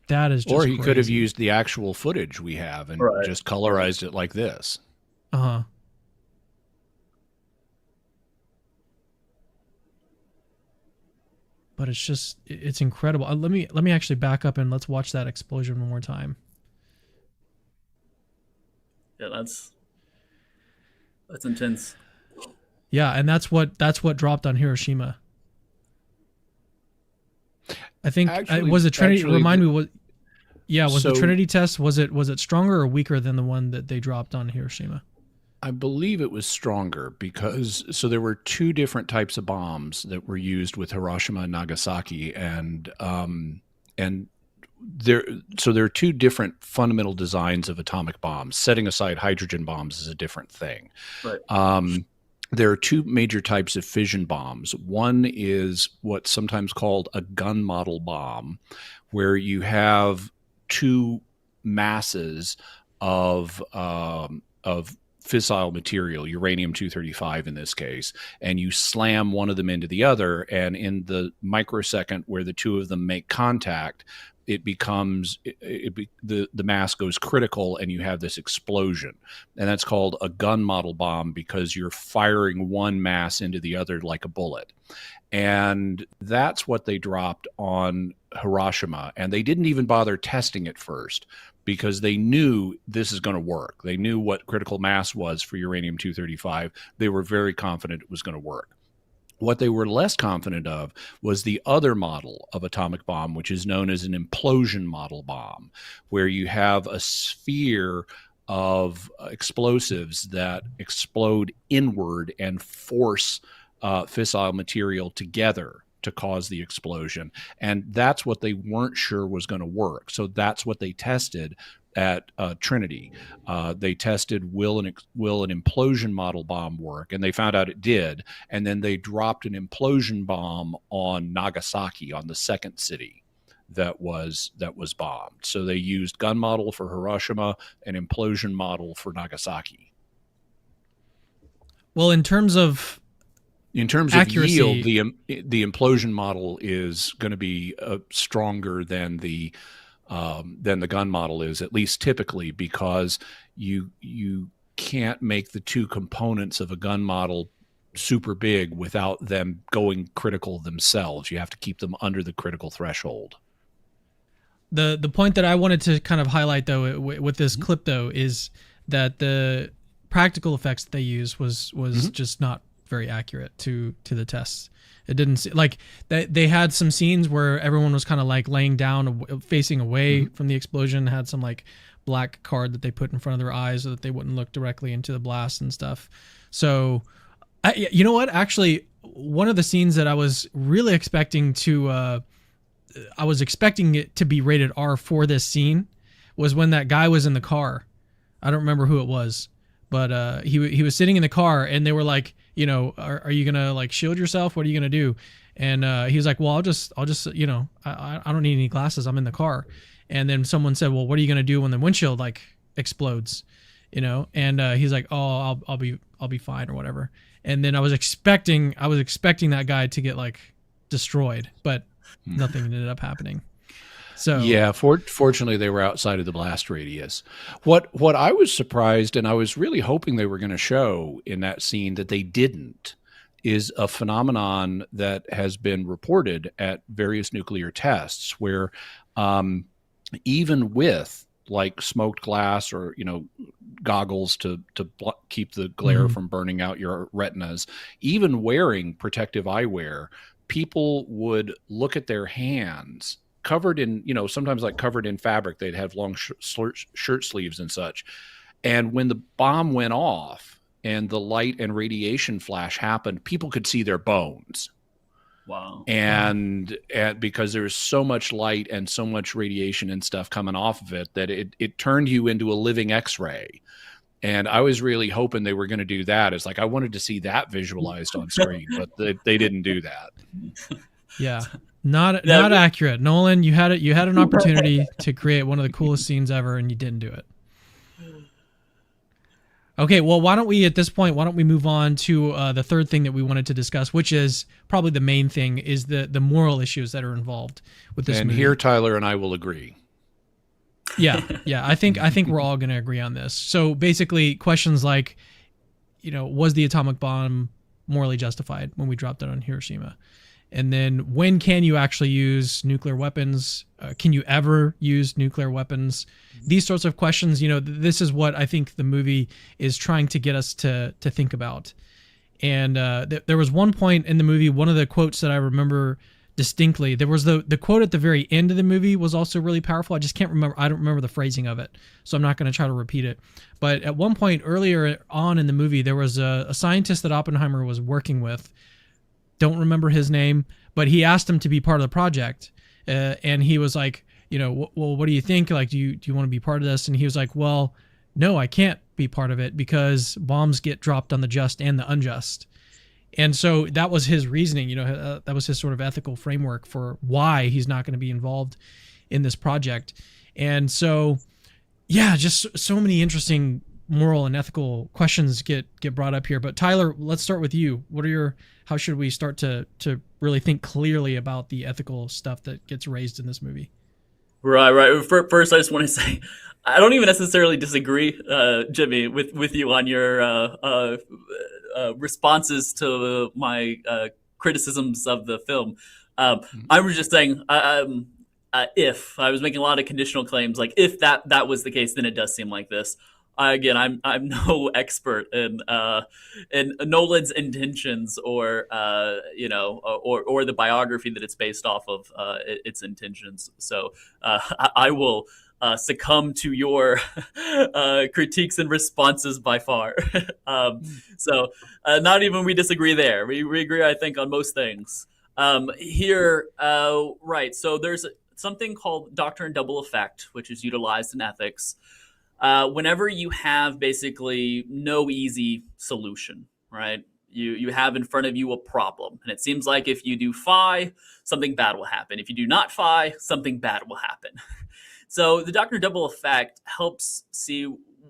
that is just crazy. Could have used the actual footage we have and just colorized it like this. But it's incredible. Let me actually back up and let's watch that explosion one more time. Yeah, that's intense. Yeah, and that's what dropped on Hiroshima. I think was the Trinity. Remind me what? Yeah, was the Trinity test? Was it stronger or weaker than the one that they dropped on Hiroshima? I believe it was stronger because there were two different types of bombs that were used with Hiroshima and Nagasaki, and there are two different fundamental designs of atomic bombs. Setting aside hydrogen bombs is a different thing. Right. There are two major types of fission bombs. One is what's sometimes called a gun model bomb, where you have two masses of fissile material, uranium-235 in this case, and you slam one of them into the other, and in the microsecond where the two of them make contact, it becomes the mass goes critical, and you have this explosion, and that's called a gun model bomb because you're firing one mass into the other like a bullet. And that's what they dropped on Hiroshima. And they didn't even bother testing it first because they knew this is going to work. They knew what critical mass was for uranium-235. They were very confident it was going to work. What they were less confident of was the other model of atomic bomb, which is known as an implosion model bomb, where you have a sphere of explosives that explode inward and force fissile material together to cause the explosion. And that's what they weren't sure was going to work. So that's what they tested at Trinity. They tested, will an implosion model bomb work? And they found out it did. And then they dropped an implosion bomb on Nagasaki, on the second city that was bombed. So they used gun model for Hiroshima and implosion model for Nagasaki. Well, in terms of accuracy, yield, the implosion model is going to be stronger than the gun model is, at least typically, because you can't make the two components of a gun model super big without them going critical themselves. You have to keep them under the critical threshold. The point that I wanted to kind of highlight, though, with this clip, though, is that the practical effects that they used was just not very accurate to the tests. It didn't see, like they had some scenes where everyone was kind of like laying down, facing away from the explosion, had some like black card that they put in front of their eyes so that they wouldn't look directly into the blast and stuff. So, you know what? Actually, one of the scenes that I was really expecting I was expecting it to be rated R for this scene was when that guy was in the car. I don't remember who it was, but he was sitting in the car, and they were like, you know, are you gonna like shield yourself? What are you gonna do? And he was like, well, I'll just, you know, I don't need any glasses. I'm in the car. And then someone said, well, what are you gonna do when the windshield like explodes? You know? And he's like, oh, I'll be fine or whatever. And then I was expecting that guy to get like destroyed, but nothing ended up happening. So yeah, fortunately they were outside of the blast radius. What I was surprised, and I was really hoping they were going to show in that scene that they didn't, is a phenomenon that has been reported at various nuclear tests where even with like smoked glass or, you know, goggles to keep the glare from burning out your retinas, even wearing protective eyewear, people would look at their hands covered in, you know, sometimes like covered in fabric. They'd have long shirt sleeves and such. And when the bomb went off and the light and radiation flash happened, people could see their bones. Wow. And because there was so much light and so much radiation and stuff coming off of it that it turned you into a living X-ray. And I was really hoping they were going to do that. It's like I wanted to see that visualized on screen, but they didn't do that. Yeah. Not accurate. Nolan, you had an opportunity to create one of the coolest scenes ever, and you didn't do it. Okay, well, why don't we move on to the third thing that we wanted to discuss, which is probably the main thing, is the moral issues that are involved with this movie. And here, Tyler and I will agree. Yeah. I think we're all going to agree on this. So basically, questions like, you know, was the atomic bomb morally justified when we dropped it on Hiroshima? And then when can you actually use nuclear weapons? Can you ever use nuclear weapons? These sorts of questions, you know, this is what I think the movie is trying to get us to think about. And there was one point in the movie, one of the quotes that I remember distinctly, there was the quote at the very end of the movie was also really powerful. I just can't remember. I don't remember the phrasing of it, so I'm not going to try to repeat it. But at one point earlier on in the movie, there was a scientist that Oppenheimer was working with. Don't remember his name, but he asked him to be part of the project. And he was like, you know, well, what do you think? Like, do you want to be part of this? And he was like, well, no, I can't be part of it because bombs get dropped on the just and the unjust. And so that was his reasoning, you know, that was his sort of ethical framework for why he's not going to be involved in this project. And so, yeah, just so many interesting moral and ethical questions get brought up here. But Tyler, let's start with you. How should we start to really think clearly about the ethical stuff that gets raised in this movie? Right, right. First, I just want to say, I don't even necessarily disagree, Jimmy, with you on your responses to my criticisms of the film. I was just saying, if I was making a lot of conditional claims, like if that was the case, then it does seem like this. Again, I'm no expert in Nolan's intentions, or or the biography that it's based off of, its intentions. So I will succumb to your critiques and responses by far. So not even we disagree there. We agree, I think, on most things. Here, right. So there's something called doctrine and double effect, which is utilized in ethics. Whenever you have basically no easy solution, right? You have in front of you a problem, and it seems like if you do phi, something bad will happen. If you do not phi, something bad will happen. So the doctrine of double effect helps see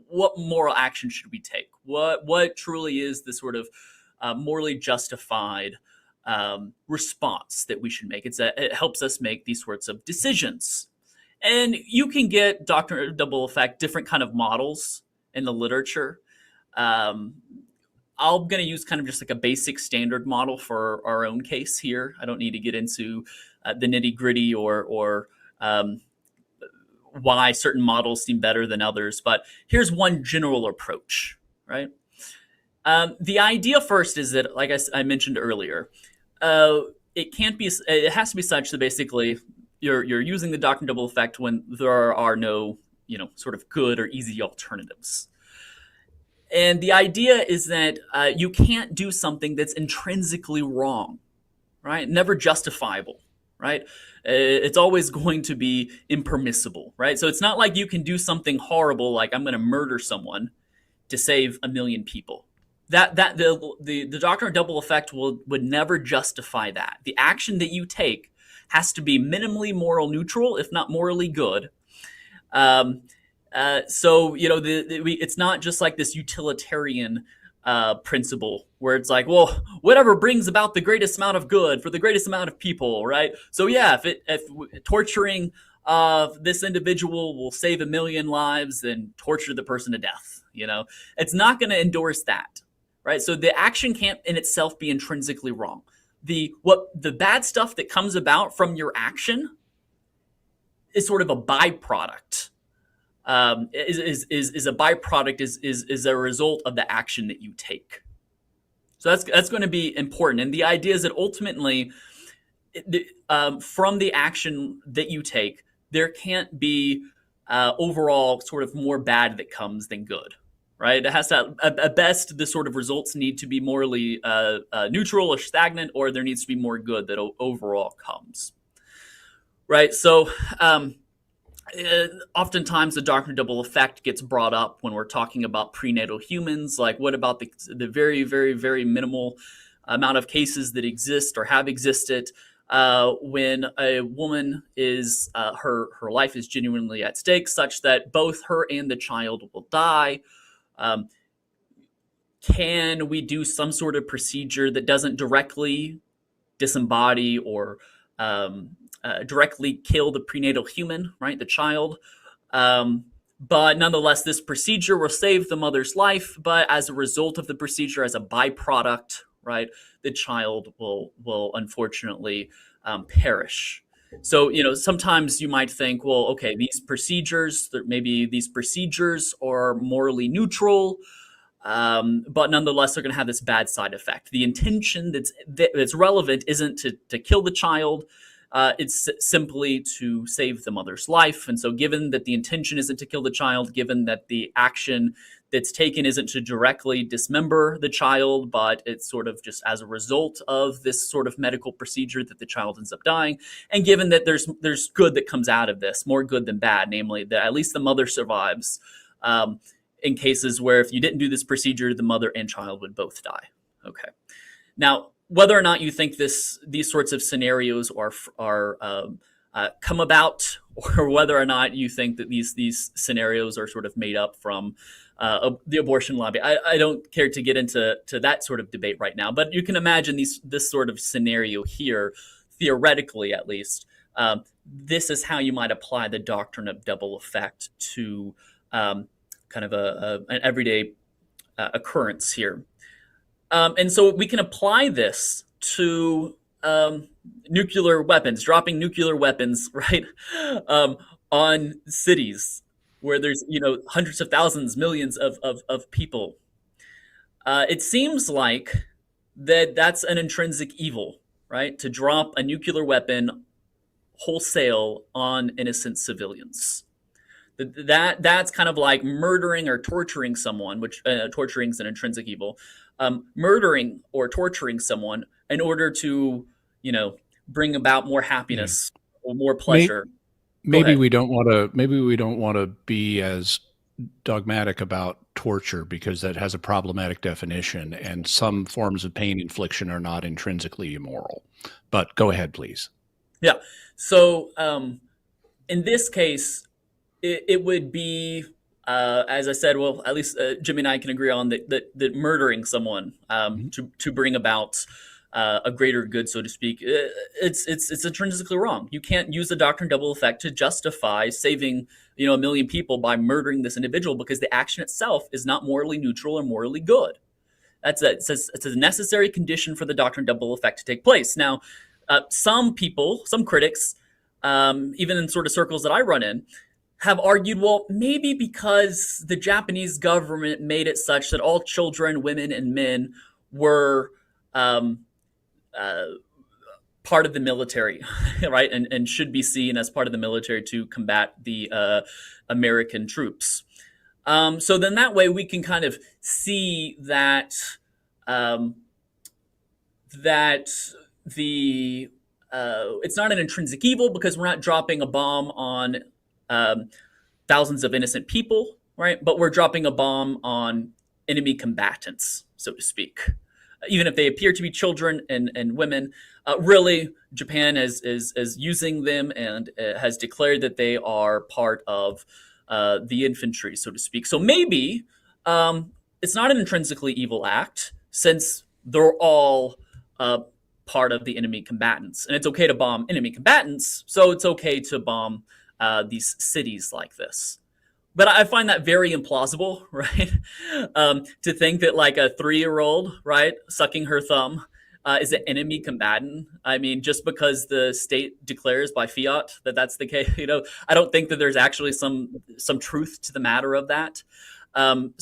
what moral action should we take. What truly is the sort of morally justified response that we should make. It helps us make these sorts of decisions. And you can get doctrine of double effect, different kind of models in the literature. I'm going to use kind of just like a basic standard model for our own case here. I don't need to get into the nitty gritty or why certain models seem better than others. But here's one general approach, right? The idea first is that, like I mentioned earlier, it has to be such that basically you're using the doctrine double effect when there are no, sort of good or easy alternatives. And the idea is that you can't do something that's intrinsically wrong, right? Never justifiable, right? It's always going to be impermissible, right? So it's not like you can do something horrible, like I'm going to murder someone to save a million people. The doctrine of double effect would never justify that. The action that you take has to be minimally moral neutral, if not morally good. So it's not just like this utilitarian principle where it's like, well, whatever brings about the greatest amount of good for the greatest amount of people, right? So yeah, if torturing this individual will save a million lives, then torture the person to death. It's not going to endorse that, right? So the action can't in itself be intrinsically wrong. The bad stuff that comes about from your action is sort of a byproduct. Is a byproduct, is a result of the action that you take. So that's going to be important. And the idea is that ultimately, from the action that you take, there can't be overall sort of more bad that comes than good. Right? It has to, at best, the sort of results need to be morally neutral or stagnant, or there needs to be more good that overall comes. Right? So oftentimes the doctrine of double effect gets brought up when we're talking about prenatal humans. Like, what about the very, very, very minimal amount of cases that exist or have existed when a woman is her life is genuinely at stake, such that both her and the child will die? Can we do some sort of procedure that doesn't directly disembody or directly kill the prenatal human, right, the child? But nonetheless, this procedure will save the mother's life. But as a result of the procedure, as a byproduct, right, the child will unfortunately perish. So, sometimes you might think, well, okay, maybe these procedures are morally neutral, but nonetheless, they're going to have this bad side effect. The intention that's relevant isn't to kill the child. It's simply to save the mother's life. And so given that the intention isn't to kill the child, given that the action that's taken isn't to directly dismember the child, but it's sort of just as a result of this sort of medical procedure that the child ends up dying, and given that there's good that comes out of this, more good than bad, namely that at least the mother survives, in cases where if you didn't do this procedure, the mother and child would both die. Okay. Now, whether or not you think these sorts of scenarios are come about, or whether or not you think that these scenarios are sort of made up from the abortion lobby, I don't care to get into that sort of debate right now. But you can imagine this sort of scenario here, theoretically at least, This is how you might apply the doctrine of double effect to kind of an everyday occurrence here. And so we can apply this to nuclear weapons, dropping nuclear weapons, right, on cities where there's hundreds of thousands, millions of people. It seems like that's an intrinsic evil, right? To drop a nuclear weapon wholesale on innocent civilians. That's kind of like murdering or torturing someone, which torturing is an intrinsic evil. Murdering or torturing someone in order to, bring about more happiness or more pleasure. Maybe we don't want to. Maybe we don't want to be as dogmatic about torture because that has a problematic definition, and some forms of pain infliction are not intrinsically immoral. But go ahead, please. Yeah. So in this case, it would be, as I said, well, at least Jimmy and I can agree on that murdering someone to bring about a greater good, so to speak, it's intrinsically wrong. You can't use the doctrine of double effect to justify saving a million people by murdering this individual because the action itself is not morally neutral or morally good. It's a necessary condition for the doctrine of double effect to take place. Now, some people, some critics, even in sort of circles that I run in, have argued, well, maybe because the Japanese government made it such that all children, women, and men were part of the military, right, and should be seen as part of the military to combat the American troops. So then that way we can kind of see that the it's not an intrinsic evil because we're not dropping a bomb on thousands of innocent people, right? But we're dropping a bomb on enemy combatants, so to speak. Even if they appear to be children and women, really, Japan is using them and has declared that they are part of the infantry, so to speak. So maybe it's not an intrinsically evil act since they're all part of the enemy combatants. And it's okay to bomb enemy combatants, so it's okay to bomb these cities like this. But I find that very implausible, right? To think that like a 3-year-old, right, sucking her thumb is an enemy combatant. I mean, just because the state declares by fiat that that's the case, I don't think that there's actually some truth to the matter of that. That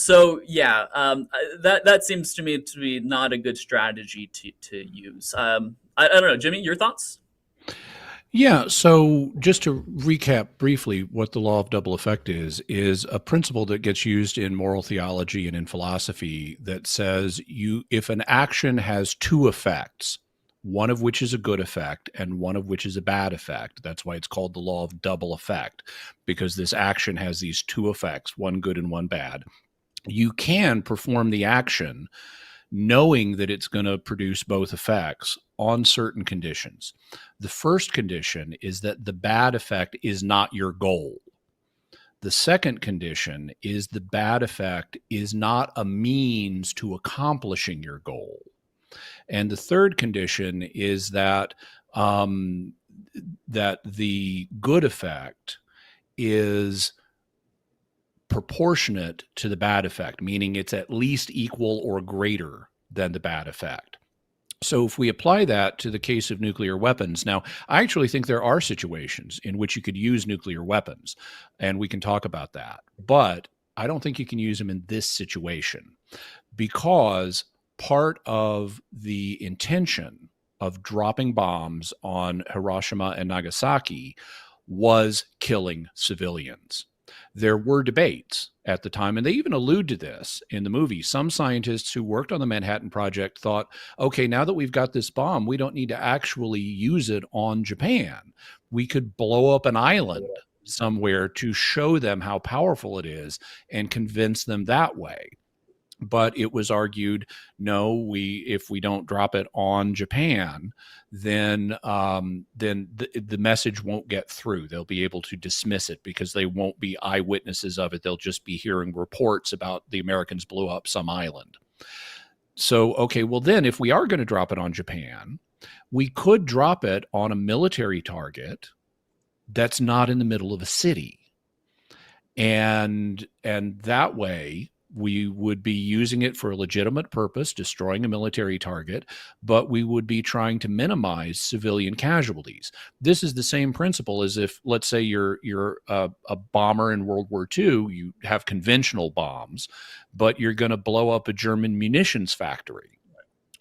seems to me to be not a good strategy to use. I don't know, Jimmy, your thoughts? Yeah, so just to recap briefly what the law of double effect is a principle that gets used in moral theology and in philosophy that says if an action has two effects, one of which is a good effect and one of which is a bad effect, that's why it's called the law of double effect, because this action has these two effects, one good and one bad. You can perform the action knowing that it's going to produce both effects on certain conditions. The first condition is that the bad effect is not your goal. The second condition is the bad effect is not a means to accomplishing your goal. And the third condition is that that the good effect is proportionate to the bad effect, meaning it's at least equal or greater than the bad effect. So if we apply that to the case of nuclear weapons, now I actually think there are situations in which you could use nuclear weapons, and we can talk about that. But I don't think you can use them in this situation because part of the intention of dropping bombs on Hiroshima and Nagasaki was killing civilians. There were debates at the time, and they even allude to this in the movie. Some scientists who worked on the Manhattan Project thought, okay, now that we've got this bomb, we don't need to actually use it on Japan. We could blow up an island somewhere to show them how powerful it is and convince them that way. But it was argued, no, if we don't drop it on Japan, then the message won't get through. They'll be able to dismiss it because they won't be eyewitnesses of it. They'll just be hearing reports about the Americans blew up some island. So, okay, well then if we are going to drop it on Japan, we could drop it on a military target that's not in the middle of a city. And that way we would be using it for a legitimate purpose, destroying a military target, but we would be trying to minimize civilian casualties. This is the same principle as if, let's say, you're a bomber in World War II. You have conventional bombs, but you're going to blow up a German munitions factory.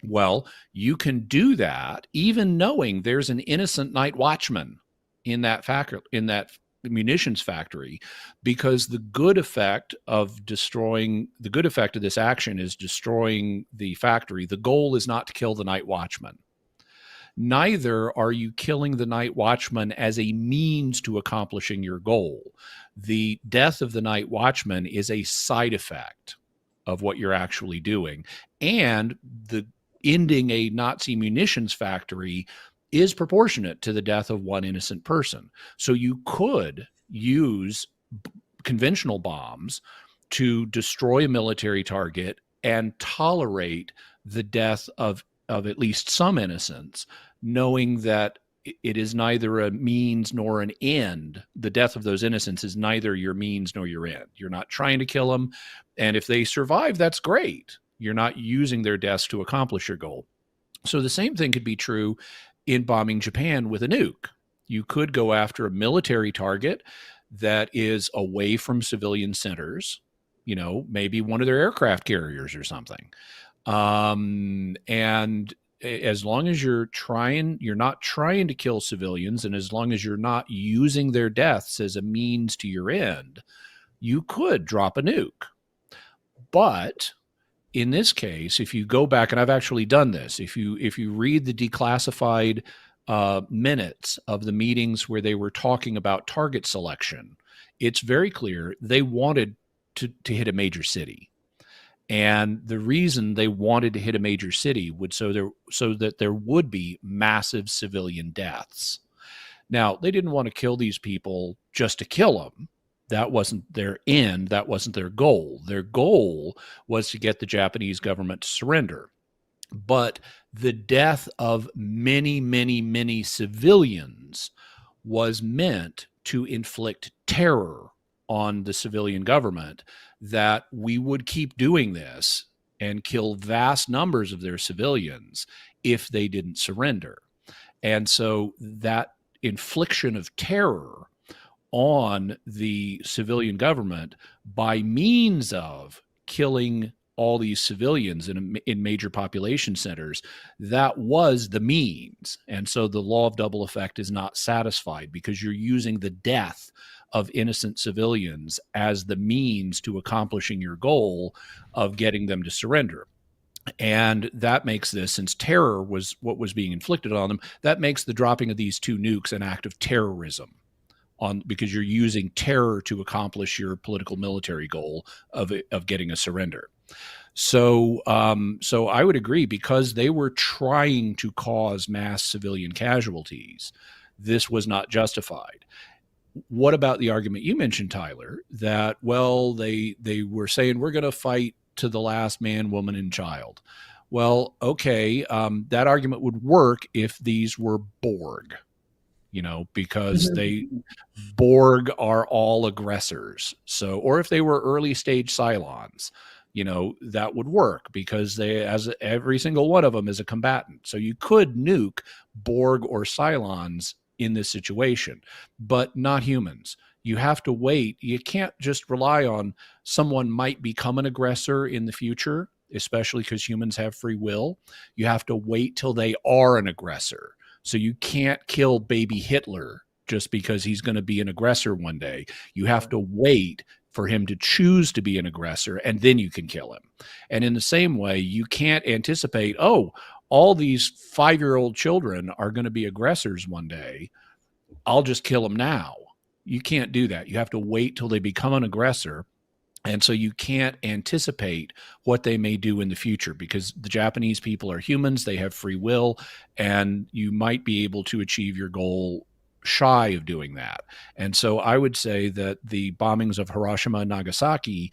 Well, you can do that even knowing there's an innocent night watchman in that munitions factory, because the good effect of this action is destroying the factory. The goal is not to kill the night watchman. Neither are you killing the night watchman as a means to accomplishing your goal. The death of the night watchman is a side effect of what you're actually doing. And the ending a Nazi munitions factory is proportionate to the death of one innocent person. So you could use conventional bombs to destroy a military target and tolerate the death of at least some innocents, knowing that it is neither a means nor an end. The death of those innocents is neither your means nor your end. You're not trying to kill them. And if they survive, that's great. You're not using their deaths to accomplish your goal. So the same thing could be true in bombing Japan with a nuke. You could go after a military target that is away from civilian centers, maybe one of their aircraft carriers or something. And as long as you're not trying to kill civilians, and as long as you're not using their deaths as a means to your end, you could drop a nuke. But in this case, if you go back, and I've actually done this, if you read the declassified minutes of the meetings where they were talking about target selection, it's very clear they wanted to hit a major city. And the reason they wanted to hit a major city would so that there would be massive civilian deaths. Now, they didn't want to kill these people just to kill them. That wasn't their end. That wasn't their goal. Their goal was to get the Japanese government to surrender. But the death of many, many, many civilians was meant to inflict terror on the civilian government, that we would keep doing this and kill vast numbers of their civilians if they didn't surrender. And so that infliction of terror on the civilian government by means of killing all these civilians in major population centers, that was the means. And so the law of double effect is not satisfied, because you're using the death of innocent civilians as the means to accomplishing your goal of getting them to surrender. And that makes this, since terror was what was being inflicted on them, that makes the dropping of these two nukes an act of terrorism, because you're using terror to accomplish your political military goal of getting a surrender. So I would agree, because they were trying to cause mass civilian casualties, this was not justified. What about the argument you mentioned, Tyler, that, well, they were saying we're going to fight to the last man, woman, and child? Well, okay, that argument would work if these were Borg, because Borg are all aggressors. So, or if they were early stage Cylons, that would work, because every single one of them is a combatant. So you could nuke Borg or Cylons in this situation, but not humans. You have to wait. You can't just rely on someone might become an aggressor in the future, especially because humans have free will. You have to wait till they are an aggressor. So you can't kill baby Hitler just because he's going to be an aggressor one day. You have to wait for him to choose to be an aggressor, and then you can kill him. And in the same way, you can't anticipate, all these 5-year-old children are going to be aggressors one day, I'll just kill them now. You can't do that. You have to wait till they become an aggressor. And so you can't anticipate what they may do in the future, because the Japanese people are humans. They have free will, and you might be able to achieve your goal shy of doing that. And so I would say that the bombings of Hiroshima and Nagasaki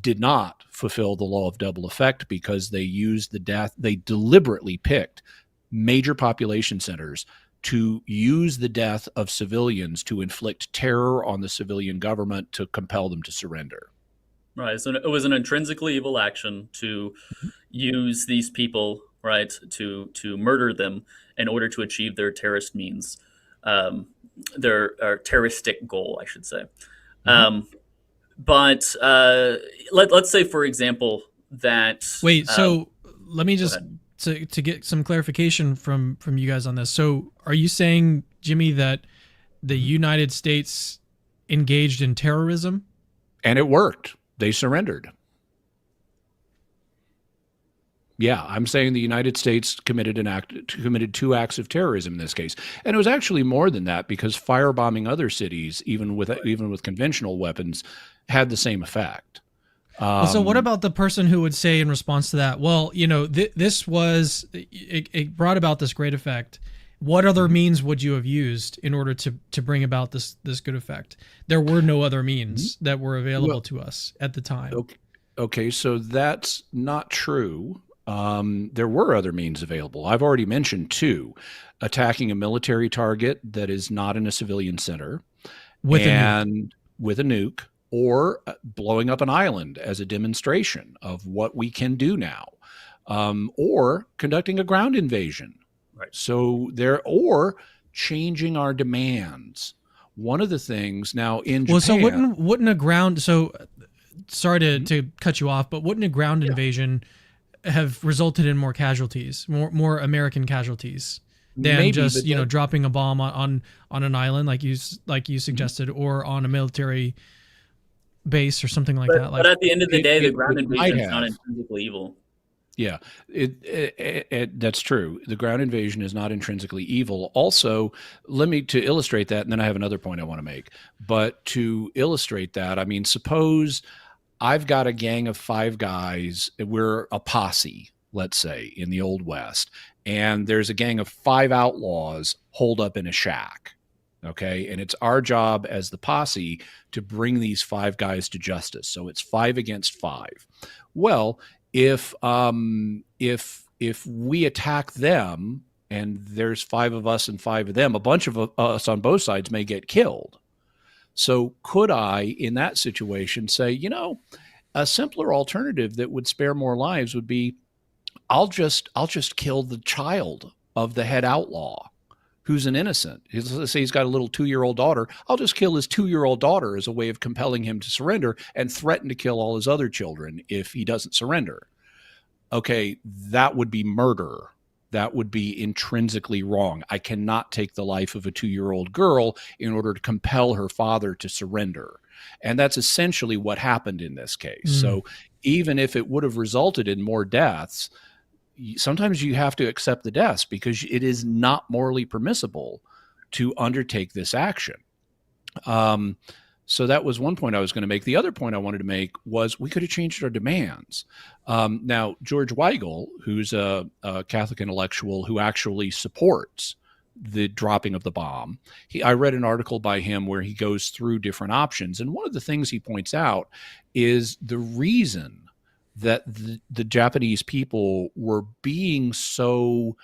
did not fulfill the law of double effect, because they used they deliberately picked major population centers to use the death of civilians to inflict terror on the civilian government to compel them to surrender. Right. So it was an intrinsically evil action to use these people, right, to murder them in order to achieve their terrorist means, their terroristic goal, I should say. Mm-hmm. But let's say, for example, that. Wait, so let me Go just ahead. to get some clarification from you guys on this. So, are you saying, Jimmy, that the United States engaged in terrorism? And it worked. They surrendered. Yeah, I'm saying the United States committed 2 acts of terrorism in this case, and it was actually more than that because firebombing other cities, even with conventional weapons, had the same effect. Well, so what about the person who would say in response to that, well, this was it brought about this great effect. What other means would you have used in order to bring about this good effect? There were no other means that were available to us at the time. Okay, so that's not true. There were other means available. I've already mentioned 2: attacking a military target that is not in a civilian center, With a nuke. and with a nuke, or blowing up an island as a demonstration of what we can do now, or conducting a ground invasion. Right. So or changing our demands. One of the things now in Japan. Well, so wouldn't a ground? So sorry to cut you off, but wouldn't a ground invasion have resulted in more casualties, more American casualties than Maybe, just but dropping a bomb on an island like you suggested, or on a military base or something like that? But at the end of the day, the ground it might invasion is not have. intrinsically evil. Yeah, that's true. The ground invasion is not intrinsically evil. Also, to illustrate that, and then I have another point I want to make. But to illustrate that, I mean, suppose I've got a gang of 5 guys. We're a posse, let's say, in the Old West, and there's a gang of 5 outlaws holed up in a shack. Okay, and it's our job as the posse to bring these 5 guys to justice. So it's 5 against 5. Well, if we attack them and there's 5 of us and 5 of them, a bunch of us on both sides may get killed. So could I, in that situation, say, a simpler alternative that would spare more lives would be, I'll just kill the child of the head outlaw who's an innocent. Let's say he's got a little 2-year-old daughter. I'll just kill his 2-year-old daughter as a way of compelling him to surrender, and threaten to kill all his other children if he doesn't surrender. Okay, that would be murder. That would be intrinsically wrong. I cannot take the life of a 2-year-old girl in order to compel her father to surrender. And that's essentially what happened in this case. So even if it would have resulted in more deaths, sometimes you have to accept the deaths because it is not morally permissible to undertake this action. So that was one point I was going to make. The other point I wanted to make was we could have changed our demands. Now, George Weigel, who's a Catholic intellectual who actually supports the dropping of the bomb, I read an article by him where he goes through different options. And one of the things he points out is the reason that the Japanese people were being so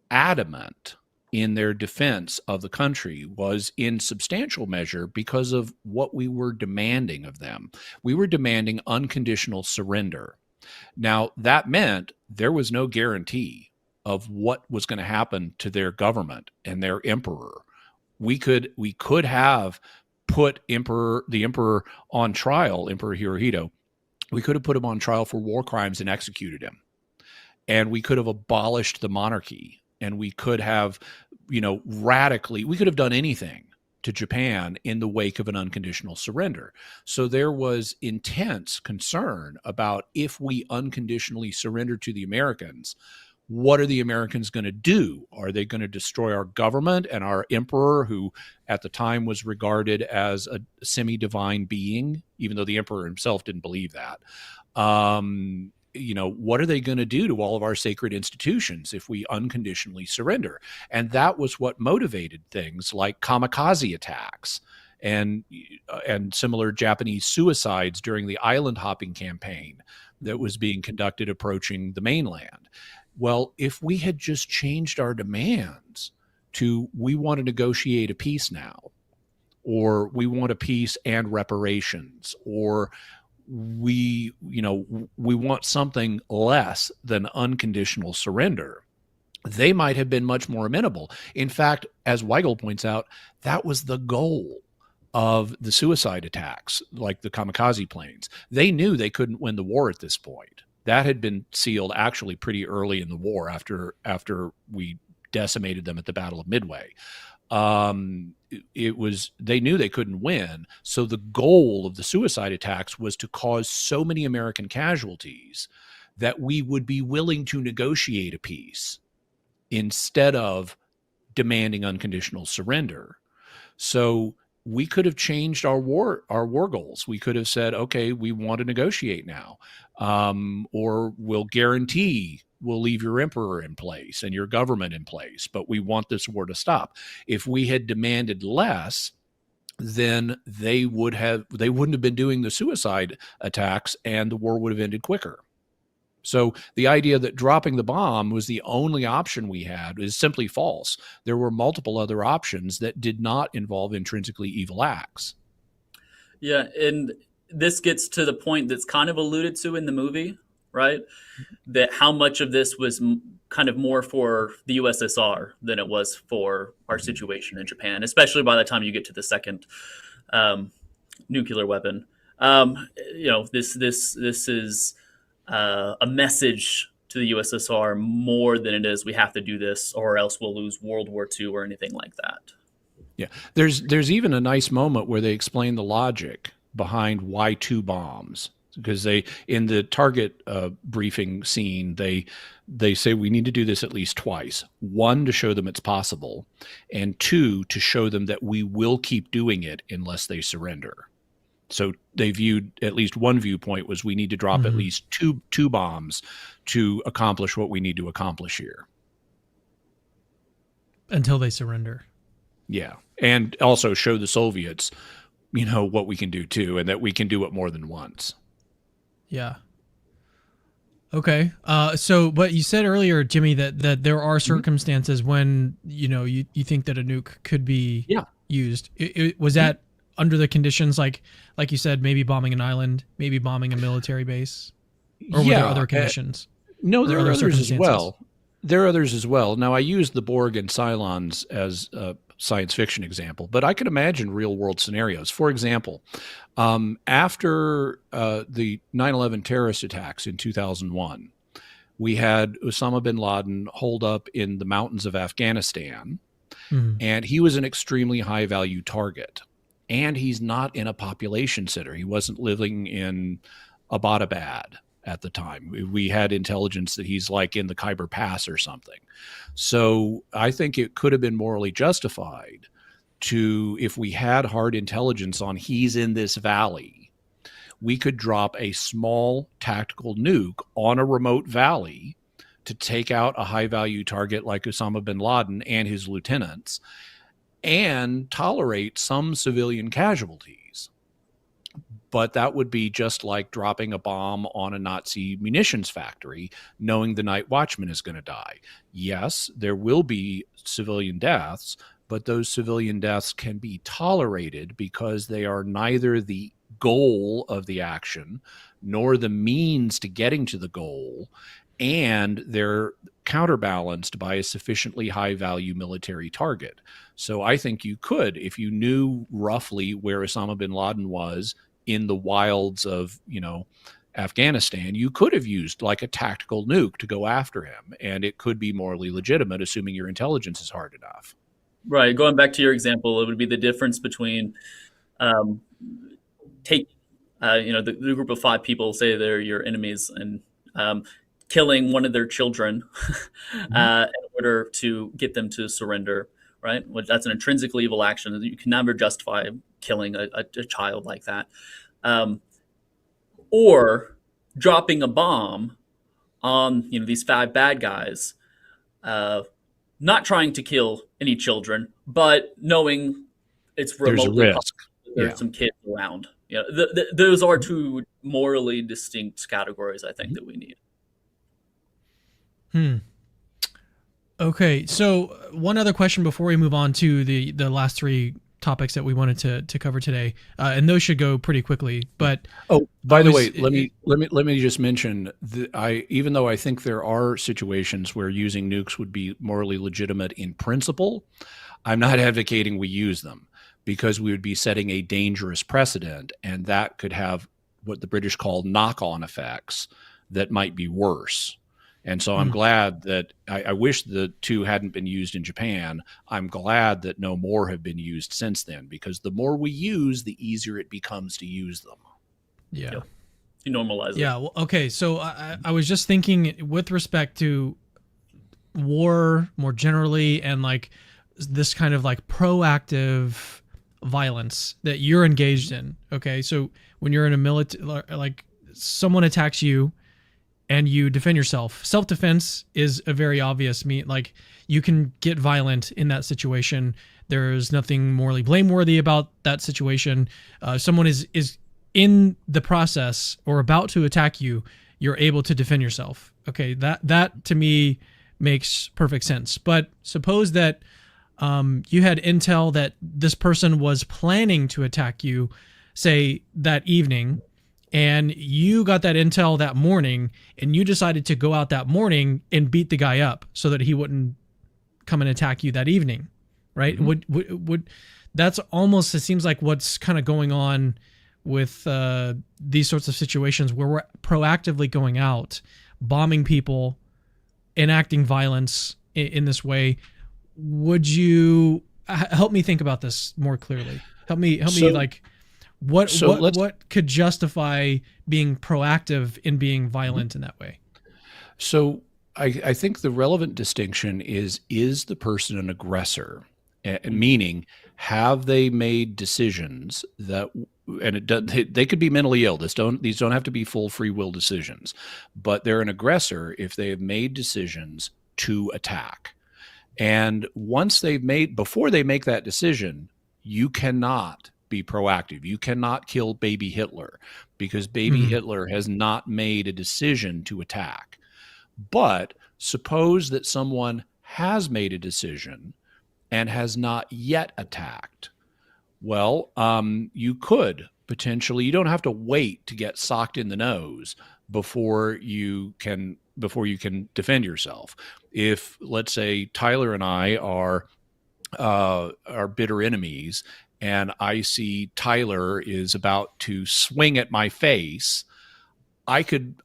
adamant in their defense of the country was in substantial measure because of what we were demanding of them. We were demanding unconditional surrender. Now, that meant there was no guarantee of what was going to happen to their government and their emperor. We could have put the emperor on trial, Emperor Hirohito. We could have put him on trial for war crimes and executed him. And we could have abolished the monarchy. And we could have, we could have done anything to Japan in the wake of an unconditional surrender. So there was intense concern about, if we unconditionally surrender to the Americans, what are the Americans going to do? Are they going to destroy our government and our emperor, who at the time was regarded as a semi-divine being, even though the emperor himself didn't believe that? What are they going to do to all of our sacred institutions if we unconditionally surrender? And that was what motivated things like kamikaze attacks and similar Japanese suicides during the island hopping campaign that was being conducted approaching the mainland. Well, if we had just changed our demands to we want to negotiate a peace now, or we want a peace and reparations, or we want something less than unconditional surrender, they might have been much more amenable. In fact, as Weigel points out, that was the goal of the suicide attacks, like the kamikaze planes. They knew they couldn't win the war at this point. That had been sealed actually pretty early in the war after we decimated them at the Battle of Midway. They knew they couldn't win. So the goal of the suicide attacks was to cause so many American casualties that we would be willing to negotiate a peace instead of demanding unconditional surrender. So we could have changed our war goals. We could have said, okay, we want to negotiate now, or we'll guarantee we'll leave your emperor in place and your government in place, but we want this war to stop. If we had demanded less, then they wouldn't have been doing the suicide attacks, and the war would have ended quicker. So the idea that dropping the bomb was the only option we had is simply false. There were multiple other options that did not involve intrinsically evil acts. Yeah, and this gets to the point that's kind of alluded to in the movie, right? That how much of this was kind of more for the USSR than it was for our situation in Japan, especially by the time you get to the second nuclear weapon. This is a message to the USSR more than it is we have to do this or else we'll lose World War II or anything like that. Yeah, there's even a nice moment where they explain the logic behind why two bombs, because they in the target briefing scene they say we need to do this at least twice. One, to show them it's possible, and two, to show them that we will keep doing it unless they surrender. So they viewed, at least one viewpoint was, we need to drop at least two bombs to accomplish what we need to accomplish here. Until they surrender. Yeah. And also show the Soviets, what we can do too, and that we can do it more than once. Yeah. Okay. But you said earlier, Jimmy, that there are circumstances when, you think that a nuke could be used. Was that under the conditions, like you said, maybe bombing an island, maybe bombing a military base, or were there other conditions? No, there are others as well. There are others as well. Now, I used the Borg and Cylons as a science fiction example, but I could imagine real world scenarios. For example, after the 9/11 terrorist attacks in 2001, we had Osama bin Laden holed up in the mountains of Afghanistan, and he was an extremely high value target. And he's not in a population center. He wasn't living in Abbottabad at the time. We had intelligence that he's like in the Khyber Pass or something. So I think it could have been morally justified to, if we had hard intelligence on he's in this valley, we could drop a small tactical nuke on a remote valley to take out a high value target like Osama bin Laden and his lieutenants, and tolerate some civilian casualties. But that would be just like dropping a bomb on a Nazi munitions factory, knowing the night watchman is going to die. Yes, there will be civilian deaths, but those civilian deaths can be tolerated because they are neither the goal of the action nor the means to getting to the goal, and they're counterbalanced by a sufficiently high value military target. So I think you could, if you knew roughly where Osama bin Laden was in the wilds of, Afghanistan, you could have used like a tactical nuke to go after him, and it could be morally legitimate, assuming your intelligence is hard enough. Right. Going back to your example, it would be the difference between the group of 5 people, say they're your enemies, and killing one of their children in order to get them to surrender, right? That's an intrinsically evil action. You can never justify killing a child like that. Or dropping a bomb on these 5 bad guys, not trying to kill any children, but knowing it's remotely possible there's some kids around. Those are 2 morally distinct categories, I think, that we need. Okay, so one other question before we move on to the last three topics that we wanted to cover today, and those should go pretty quickly. But Oh, I by the was way, let me just mention that even though I think there are situations where using nukes would be morally legitimate in principle, I'm not advocating we use them because we would be setting a dangerous precedent, and that could have what the British call knock-on effects that might be worse. And so I'm mm, glad that I wish the two hadn't been used in Japan. I'm glad that no more have been used since then, because the more we use, the easier it becomes to use them. yeah, Yep. You normalize it. yeah. Well, okay, so I was just thinking with respect to war more generally, and like this kind of like proactive violence that you're engaged in. Okay, so when you're in a military, like someone attacks you and you defend yourself. Self-defense is a very obvious like you can get violent in that situation. There's nothing morally blameworthy about that situation. Someone is in the process or about to attack you, you're able to defend yourself. Okay, that to me makes perfect sense. But suppose that you had intel that this person was planning to attack you, say that evening, and you got that intel that morning, and you decided to go out that morning and beat the guy up so that he wouldn't come and attack you that evening, right? Mhm. Would that's almost, it seems like what's kind of going on with these sorts of situations where we're proactively going out, bombing people, enacting violence in this way. Would you help me think about this more clearly? Help me So, like what so what let's. what could justify being proactive in being Mhm. violent in that way? So I think the relevant distinction is the person an aggressor? Mm. Meaning, have they made decisions that, and they could be mentally ill. These don't have to be full free will decisions, but they're an aggressor if they have made decisions to attack. And before they make that decision, you cannot be proactive. You cannot kill baby Hitler because baby Mm-hmm. Hitler has not made a decision to attack. But suppose that someone has made a decision and has not yet attacked. Well, you could potentially, you don't have to wait to get socked in the nose before you can defend yourself. If, let's say, Tyler and I are bitter enemies, and I see Tyler is about to swing at my face, I could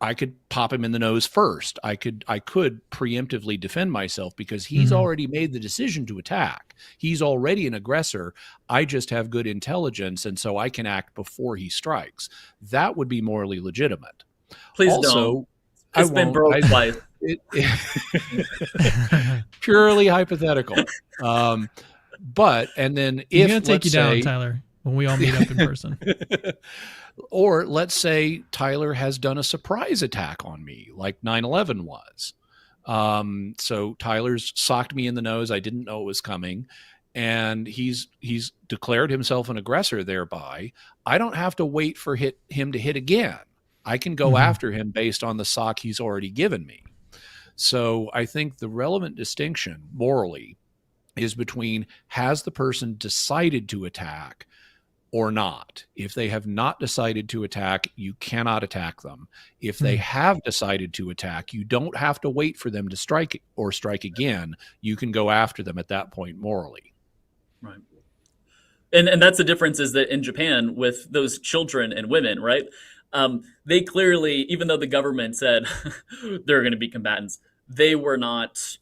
pop him in the nose first. I could preemptively defend myself because he's Mm-hmm. already made the decision to attack. He's already an aggressor. I just have good intelligence, and so I can act before he strikes. That would be morally legitimate. Please don't. Also, I It's been won't. broke twice. Purely hypothetical. But and then He's if gonna take you let's down, say Tyler, when we all meet up in person. or let's say Tyler has done a surprise attack on me, like 9/11 was. So Tyler's socked me in the nose. I didn't know it was coming. And he's declared himself an aggressor thereby. I don't have to wait for him to hit again. I can go Mm-hmm. after him based on the sock he's already given me. So I think the relevant distinction morally is between, has the person decided to attack or not? If they have not decided to attack, you cannot attack them. If they have decided to attack, you don't have to wait for them to strike or strike again. You can go after them at that point morally. Right. And that's the difference, is that in Japan with those children and women, right? They clearly, even though the government said they're going to be combatants, they were not,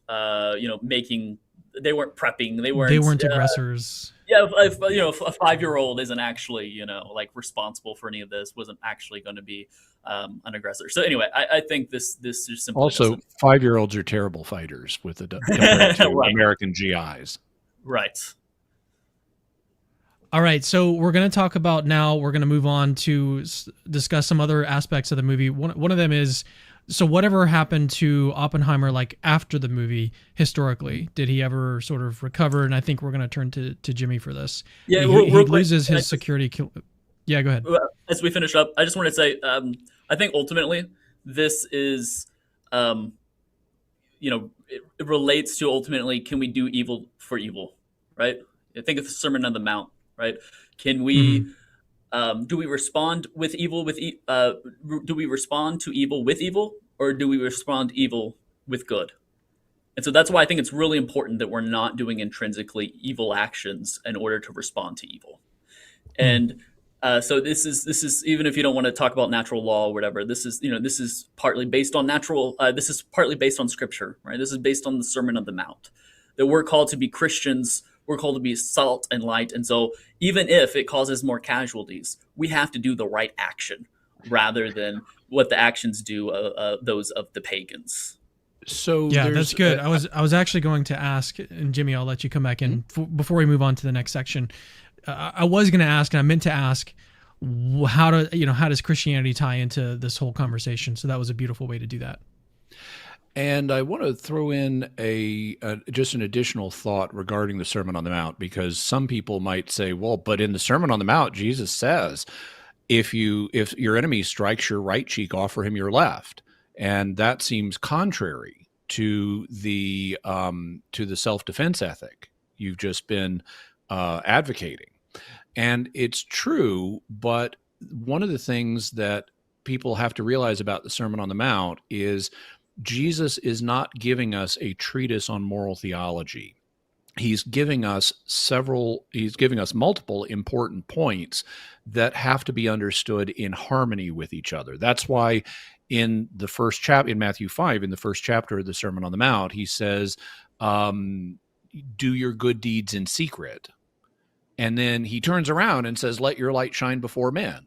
making, they weren't prepping, they They weren't. weren't aggressors. Yeah, if, if a 5-year-old isn't actually, like responsible for any of this, wasn't actually going to be an aggressor. So anyway, I think this just simply Also, doesn't. 5-year-olds are terrible fighters compared to Right, American GIs. right. All right, so we're going to talk about now. We're going to move on to discuss some other aspects of the movie. One of them is, so whatever happened to Oppenheimer, like after the movie, historically, did he ever sort of recover? And I think we're going to turn to Jimmy for this. Yeah, He real quick. loses his security. Yeah, go ahead. As we finish up, I just want to say, I think ultimately this is, um, it relates to ultimately, can we do evil for evil, right? I think of the Sermon on the Mount, right? Can we Mhm. do we respond with evil do we respond to evil with evil, or do we respond evil with good? And so that's why I think it's really important that we're not doing intrinsically evil actions in order to respond to evil. Mm. And so this is even if you don't want to talk about natural law or whatever, this is partly based on this is partly based on scripture, right? This is based on the Sermon on the Mount, that we're called to be Christians, we're called to be salt and light. And so even if it causes more casualties, we have to do the right action rather than what the actions do, those of the pagans. So Yeah, that's there's good. I was actually going to ask, and Jimmy, I'll let you come back in before we move on to the next section. I was going to ask, and I meant to ask, how does Christianity tie into this whole conversation? So that was a beautiful way to do that. And I want to throw in just an additional thought regarding the Sermon on the Mount, because some people might say, well, but in the Sermon on the Mount, Jesus says, if your enemy strikes your right cheek, offer him your left. And that seems contrary to the self-defense ethic you've just been advocating. And it's true, but one of the things that people have to realize about the Sermon on the Mount is Jesus is not giving us a treatise on moral theology. He's giving us multiple important points that have to be understood in harmony with each other. That's why in the first chapter, in Matthew 5, in the first chapter of the Sermon on the Mount, he says, do your good deeds in secret. And then he turns around and says, let your light shine before men.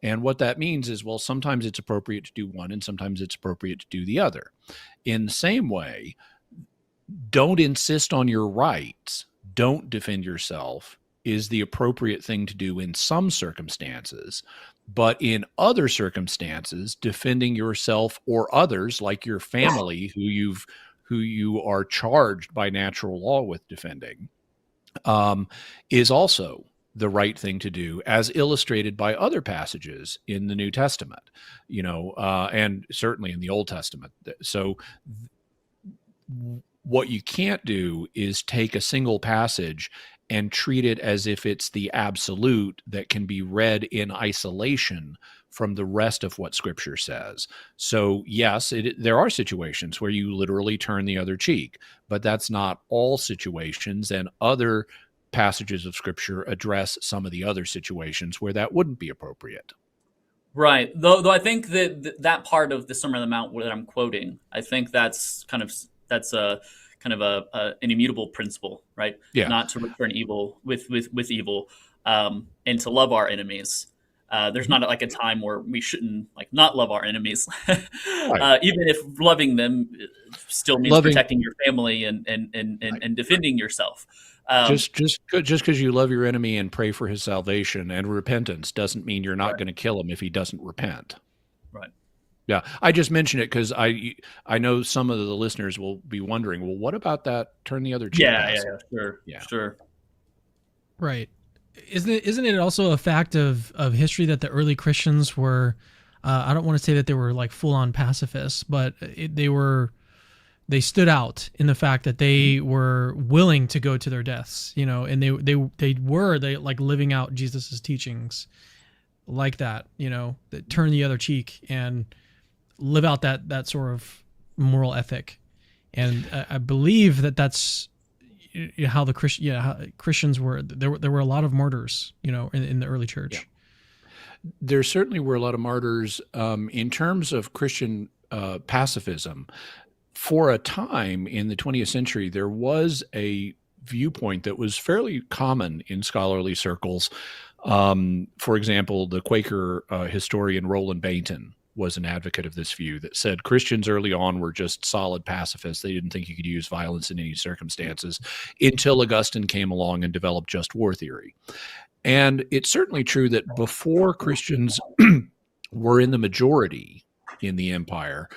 And what that means is, well, sometimes it's appropriate to do one and sometimes it's appropriate to do the other. In the same way, don't insist on your rights. Don't defend yourself is the appropriate thing to do in some circumstances. But in other circumstances, defending yourself or others, like your family, who you are charged by natural law with defending, is also the right thing to do, as illustrated by other passages in the New Testament, and certainly in the Old Testament. So what you can't do is take a single passage and treat it as if it's the absolute that can be read in isolation from the rest of what Scripture says. So yes, there are situations where you literally turn the other cheek, but that's not all situations, and other passages of Scripture address some of the other situations where that wouldn't be appropriate. Right. Though I think that part of the Sermon on the Mount that I'm quoting, I think that's a an immutable principle, right? Yeah. Not to return evil with evil, and to love our enemies. There's not like a time where we shouldn't not love our enemies, Right. even if loving them still means Loving protecting your family and defending yourself. just because you love your enemy and pray for his salvation and repentance doesn't mean you're not Right. going to kill him if he doesn't repent. Right. Yeah, I just mention it because I know some of the listeners will be wondering, well, what about that turn the other cheek Yeah. passage? Sure. Yeah. Sure. Right. Isn't it also a fact of history that the early Christians were, I don't want to say that they were like full on pacifists, but they stood out in the fact that they were willing to go to their deaths, and they were like living out Jesus's teachings like that, that turn the other cheek and live out that sort of moral ethic. And I believe that's how Christians were. There were a lot of martyrs, in the early church. Yeah. There certainly were a lot of martyrs in terms of Christian pacifism. For a time in the 20th century, there was a viewpoint that was fairly common in scholarly circles. For example, the Quaker historian Roland Bainton was an advocate of this view that said Christians early on were just solid pacifists. They didn't think you could use violence in any circumstances until Augustine came along and developed just war theory. And it's certainly true that before Christians were in the majority in the empire,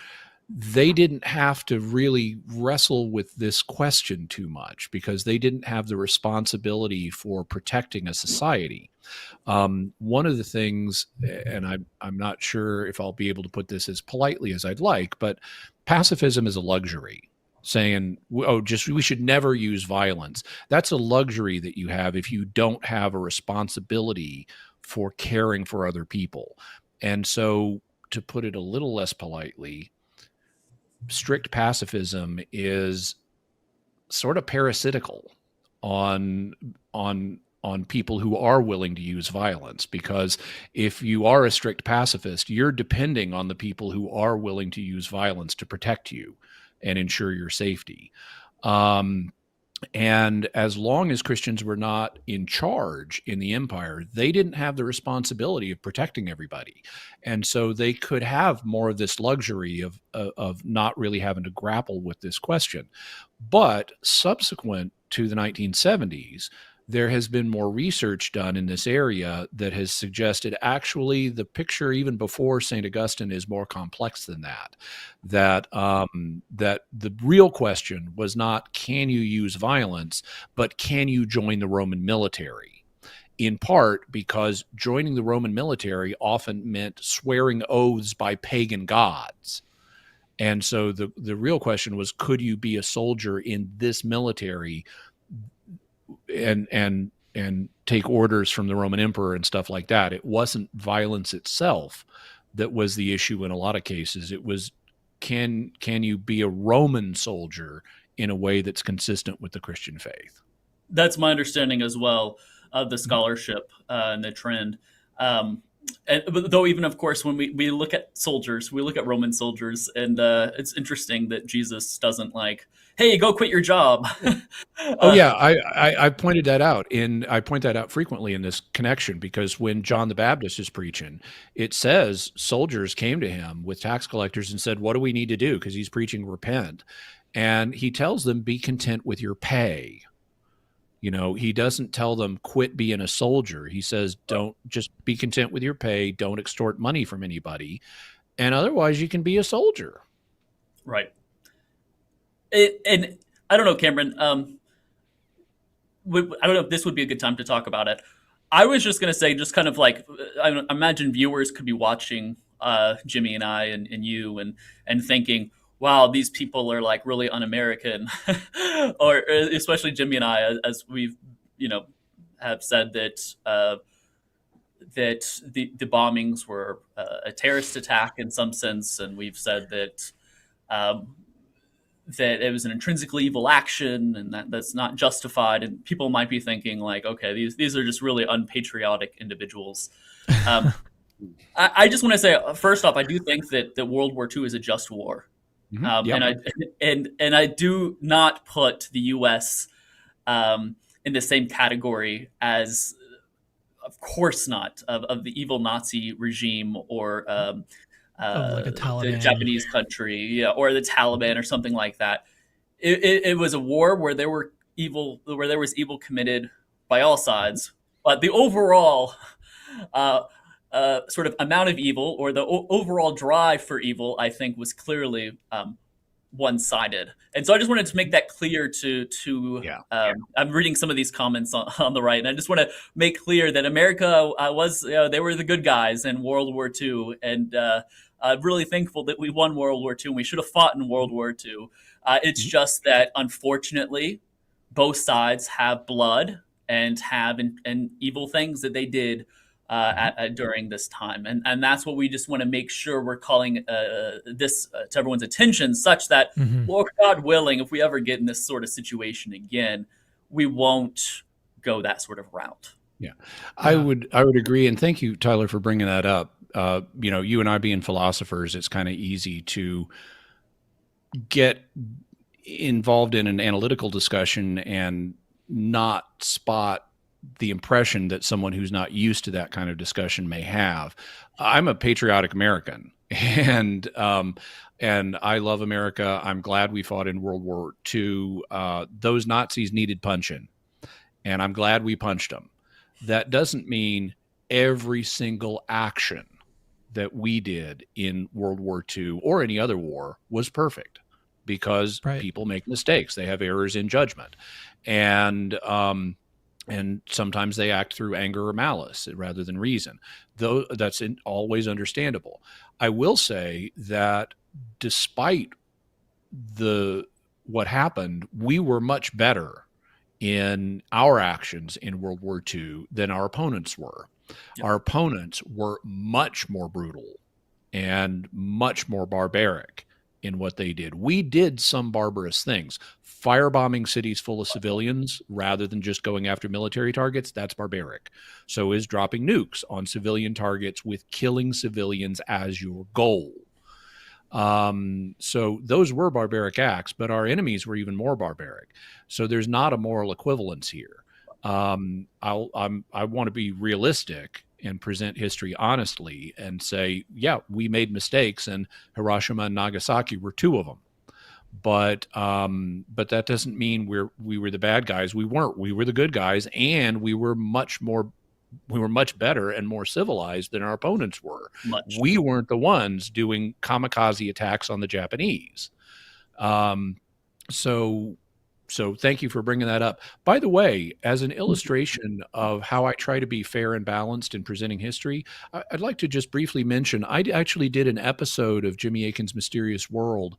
they didn't have to really wrestle with this question too much because they didn't have the responsibility for protecting a society. One of the things, and I'm not sure if I'll be able to put this as politely as I'd like, but pacifism is a luxury. saying, "Oh, just we should never use violence." That's a luxury that you have if you don't have a responsibility for caring for other people. And so, to put it a little less politely, strict pacifism is sort of parasitical on on people who are willing to use violence, because if you are a strict pacifist, you're depending on the people who are willing to use violence to protect you and ensure your safety. Um, and as long as Christians were not in charge in the empire, they didn't have the responsibility of protecting everybody. And so they could have more of this luxury of not really having to grapple with this question. But subsequent to the 1970s, there has been more research done in this area that has suggested actually the picture even before St. Augustine is more complex than that. That the real question was not can you use violence, but can you join the Roman military? In part because joining the Roman military often meant swearing oaths by pagan gods. And so the real question was, could you be a soldier in this military and take orders from the Roman emperor and stuff like that? It wasn't violence itself that was the issue in a lot of cases. It was can you be a Roman soldier in a way that's consistent with the Christian faith? That's my understanding as well of the scholarship and the trend. But though, even of course, when we look at soldiers, we look at Roman soldiers, and it's interesting that Jesus doesn't like, hey, go quit your job. Oh yeah, I pointed that out I point that out frequently in this connection, because when John the Baptist is preaching, it says soldiers came to him with tax collectors and said, "What do we need to do?" Because he's preaching repent, and he tells them, "Be content with your pay." He doesn't tell them quit being a soldier. He says, don't just be content with your pay. Don't extort money from anybody. And otherwise you can be a soldier. Right. And I don't know, Cameron. I don't know if this would be a good time to talk about it. I was just going to say, just kind of like, I imagine viewers could be watching Jimmy and I and you and thinking, wow, these people are like really un-American, or especially Jimmy and I, as we've have said that that the bombings were a terrorist attack in some sense, and we've said that that it was an intrinsically evil action, and that's not justified. And people might be thinking like, okay, these are just really unpatriotic individuals. I just want to say, first off, I do think that World War II is a just war. Yep. And I do not put the U.S. In the same category as, of course not, of the evil Nazi regime or Like a the Taliban. Japanese country, yeah, or the Taliban or something like that. It was a war where there was evil committed by all sides, but the overall sort of amount of evil, or the overall drive for evil, I think was clearly one-sided. And so I just wanted to make that clear to Yeah. I'm reading some of these comments on the right, and I just want to make clear that America was they were the good guys in World War II, and I'm really thankful that we won World War II, and we should have fought in World War II. It's just that, unfortunately, both sides have blood and have and evil things that they did during this time, and that's what we just want to make sure we're calling this to everyone's attention, such that, Lord God willing, if we ever get in this sort of situation again, we won't go that sort of route. Yeah. I would agree. And thank you, Tyler, for bringing that up. You and I being philosophers, it's kind of easy to get involved in an analytical discussion and not spot the impression that someone who's not used to that kind of discussion may have. I'm a patriotic American, and I love America. I'm glad we fought in World War II. Those Nazis needed punching, and I'm glad we punched them. That doesn't mean every single action that we did in World War II or any other war was perfect, because people make mistakes. They have errors in judgment, and sometimes they act through anger or malice rather than reason. Though that's always understandable. I will say that despite what happened, we were much better in our actions in World War II than our opponents were. Yep. Our opponents were much more brutal and much more barbaric in what they did. We did some barbarous things. Firebombing cities full of civilians rather than just going after military targets, that's barbaric. So is dropping nukes on civilian targets with killing civilians as your goal. So those were barbaric acts, but our enemies were even more barbaric. So there's not a moral equivalence here. I want to be realistic and present history honestly and say, yeah, we made mistakes, and Hiroshima and Nagasaki were two of them. But that doesn't mean we were the bad guys. We weren't. We were the good guys, and we were much better and more civilized than our opponents were. We weren't the ones doing kamikaze attacks on the Japanese. So thank you for bringing that up. By the way, as an illustration of how I try to be fair and balanced in presenting history, I'd like to just briefly mention, I actually did an episode of Jimmy Akin's Mysterious World.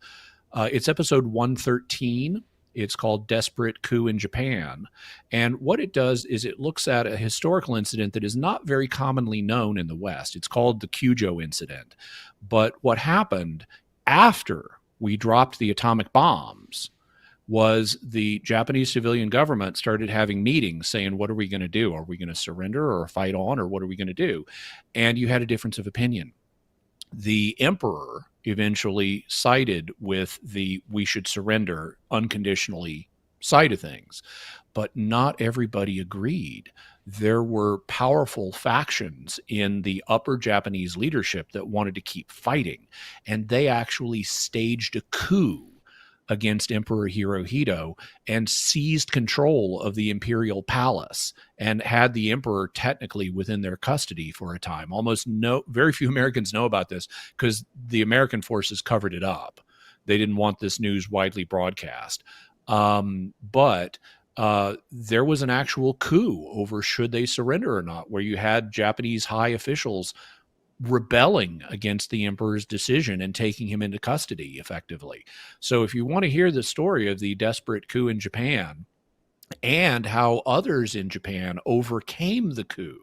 It's episode 113. It's called Desperate Coup in Japan. And what it does is it looks at a historical incident that is not very commonly known in the West. It's called the Kyujo incident. But what happened after we dropped the atomic bombs was the Japanese civilian government started having meetings saying, what are we going to do? Are we going to surrender or fight on, or what are we going to do? And you had a difference of opinion. The emperor eventually sided with the we should surrender unconditionally side of things, but not everybody agreed. There were powerful factions in the upper Japanese leadership that wanted to keep fighting, and they actually staged a coup against Emperor Hirohito and seized control of the imperial palace and had the emperor technically within their custody for a time. Very few Americans know about this because the American forces covered it up. They didn't want this news widely broadcast. But there was an actual coup over should they surrender or not, where you had Japanese high officials rebelling against the emperor's decision and taking him into custody effectively. So if you want to hear the story of the desperate coup in Japan and how others in Japan overcame the coup,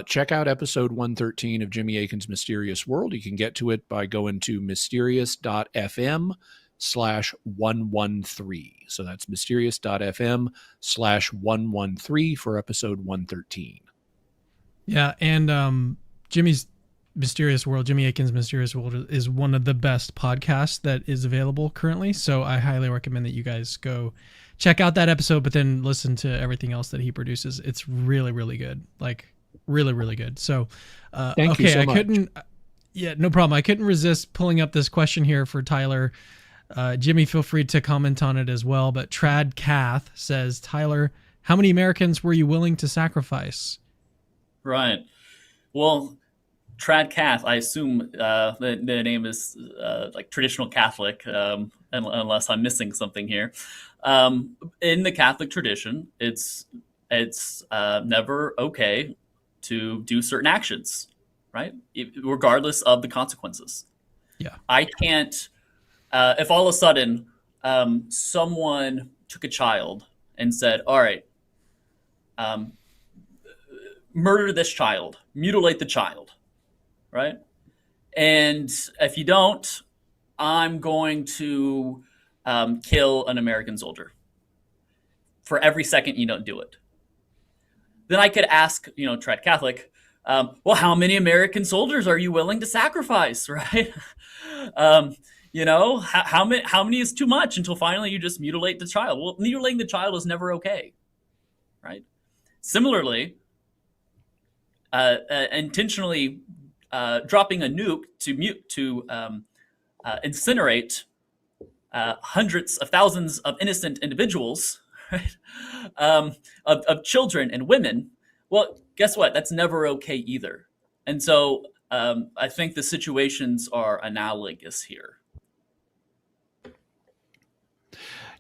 check out episode 113 of Jimmy Akin's Mysterious World. You can get to it by going to mysterious.fm/113. So that's mysterious.fm/113 for episode 113. Yeah, and Jimmy Akin's Mysterious World is one of the best podcasts that is available currently. So I highly recommend that you guys go check out that episode, but then listen to everything else that he produces. It's really, really good. Like really, really good. So, Thank you so much. No problem. I couldn't resist pulling up this question here for Tyler. Jimmy, feel free to comment on it as well. But Trad Kath says, Tyler, how many Americans were you willing to sacrifice? Right. Well, Trad Cath, I assume the name is like traditional Catholic, unless I'm missing something here. In the Catholic tradition, it's never okay to do certain actions, right? Regardless of the consequences. Yeah. I can't, if all of a sudden someone took a child and said, all right, murder this child, mutilate the child, right? And if you don't, I'm going to kill an American soldier for every second you don't do it. Then I could ask, Trad Catholic, well, how many American soldiers are you willing to sacrifice, right? How many is too much until finally you just mutilate the child? Well, mutilating the child is never okay, right? Similarly, intentionally dropping a nuke to incinerate hundreds of thousands of innocent individuals, right? Of children and women. Well, guess what? That's never okay either. And so I think the situations are analogous here.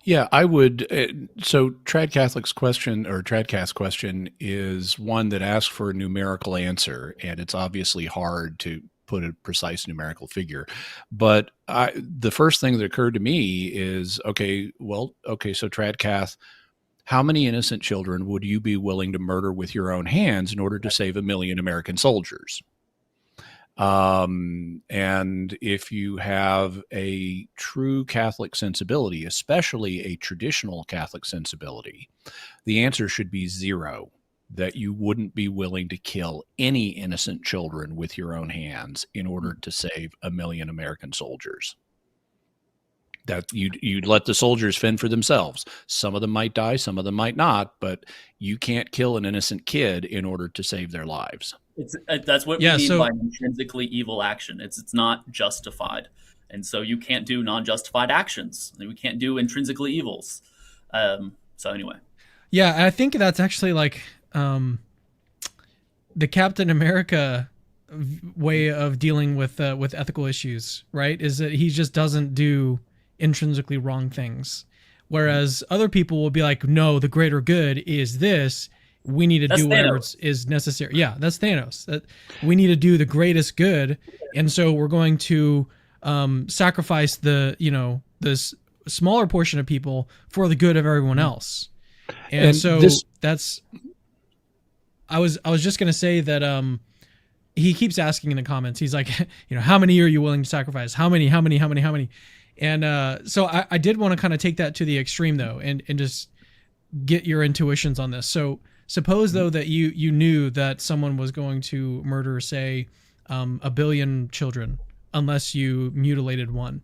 Yeah, I would. So Trad Catholic's question, or Tradcast's question, is one that asks for a numerical answer, and it's obviously hard to put a precise numerical figure. But the first thing that occurred to me is, okay, so Tradcath, how many innocent children would you be willing to murder with your own hands in order to save 1 million American soldiers? And if you have a true Catholic sensibility, especially a traditional Catholic sensibility, the answer should be 0, that you wouldn't be willing to kill any innocent children with your own hands in order to save 1 million American soldiers. That you'd let the soldiers fend for themselves. Some of them might die, some of them might not, but you can't kill an innocent kid in order to save their lives. That's what we mean by intrinsically evil action. It's not justified, and so you can't do non-justified actions. We can't do intrinsically evils. So anyway, yeah, I think that's actually like the Captain America way of dealing with ethical issues, right? Is that he just doesn't do intrinsically wrong things, whereas other people will be like, no, the greater good is this. We need to do whatever is necessary. Yeah, that's Thanos. That we need to do the greatest good, and so we're going to sacrifice the smaller portion of people for the good of everyone else. And so that's. I was just gonna say that he keeps asking in the comments. He's like, how many are you willing to sacrifice? How many? And so I did want to kind of take that to the extreme though, and just get your intuitions on this. So suppose though that you knew that someone was going to murder, say, 1 billion children, unless you mutilated one.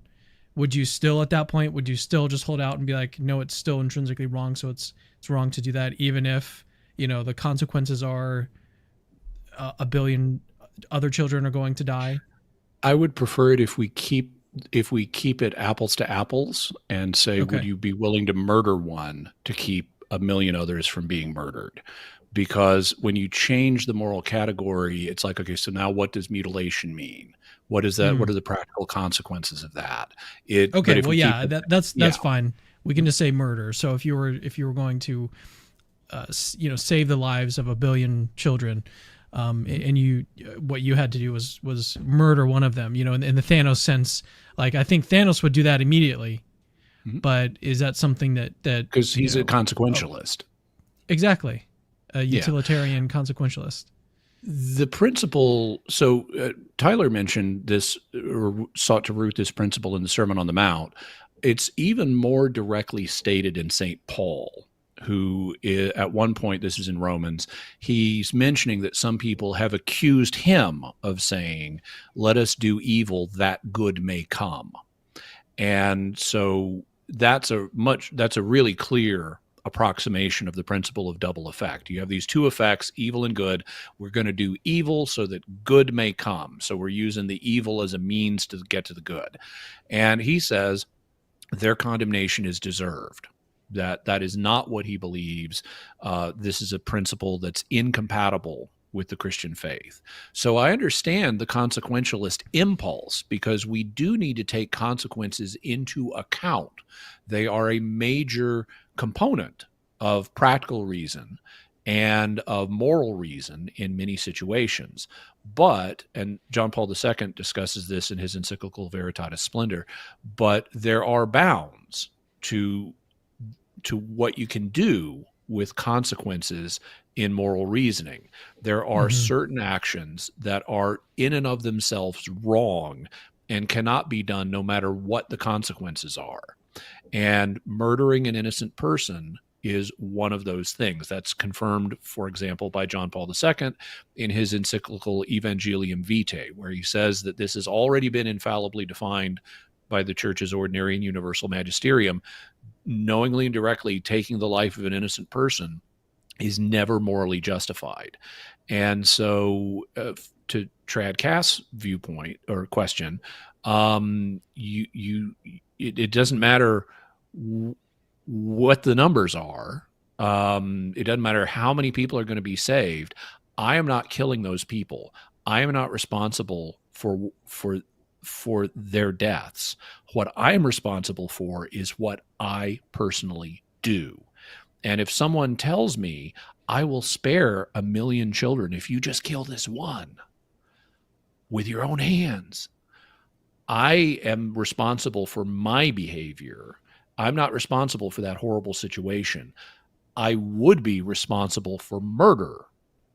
Would you still, at that point, just hold out and be like, no, it's still intrinsically wrong, so it's wrong to do that, even if the consequences are 1 billion other children are going to die? I would prefer it if we keep it apples to apples and say, okay, would you be willing to murder one to keep 1 million others from being murdered? Because when you change the moral category, it's like, okay, so now what does mutilation mean? What is that? What are the practical consequences of that? That's fine. We can just say murder. So if you were going to save the lives of 1 billion children, and what you had to do was murder one of them, in the Thanos sense. Like, I think Thanos would do that immediately, but is that something that because he's a consequentialist? Exactly, a utilitarian consequentialist. The principle. So Tyler mentioned this, or sought to root this principle in the Sermon on the Mount. It's even more directly stated in St. Paul, who at one point, this is in Romans, he's mentioning that some people have accused him of saying, let us do evil that good may come. And so that's a really clear approximation of the principle of double effect. You have these two effects, evil and good. We're going to do evil so that good may come. So we're using the evil as a means to get to the good. And he says their condemnation is deserved. That is not what he believes. This is a principle that's incompatible with the Christian faith. So I understand the consequentialist impulse, because we do need to take consequences into account. They are a major component of practical reason and of moral reason in many situations. But, and John Paul II discusses this in his encyclical Veritatis Splendor, but there are bounds to what you can do with consequences in moral reasoning. There are certain actions that are in and of themselves wrong and cannot be done no matter what the consequences are. And murdering an innocent person is one of those things. That's confirmed, for example, by John Paul II in his encyclical Evangelium Vitae, where he says that this has already been infallibly defined by the Church's ordinary and universal magisterium. Knowingly and directly taking the life of an innocent person is never morally justified. And so to Tradcath's viewpoint or question, it doesn't matter what the numbers are. It doesn't matter how many people are going to be saved. I am not killing those people. I am not responsible for their deaths. What I am responsible for is what I personally do. And if someone tells me, I will spare 1 million children if you just kill this one, with your own hands. I am responsible for my behavior. I'm not responsible for that horrible situation. I would be responsible for murder,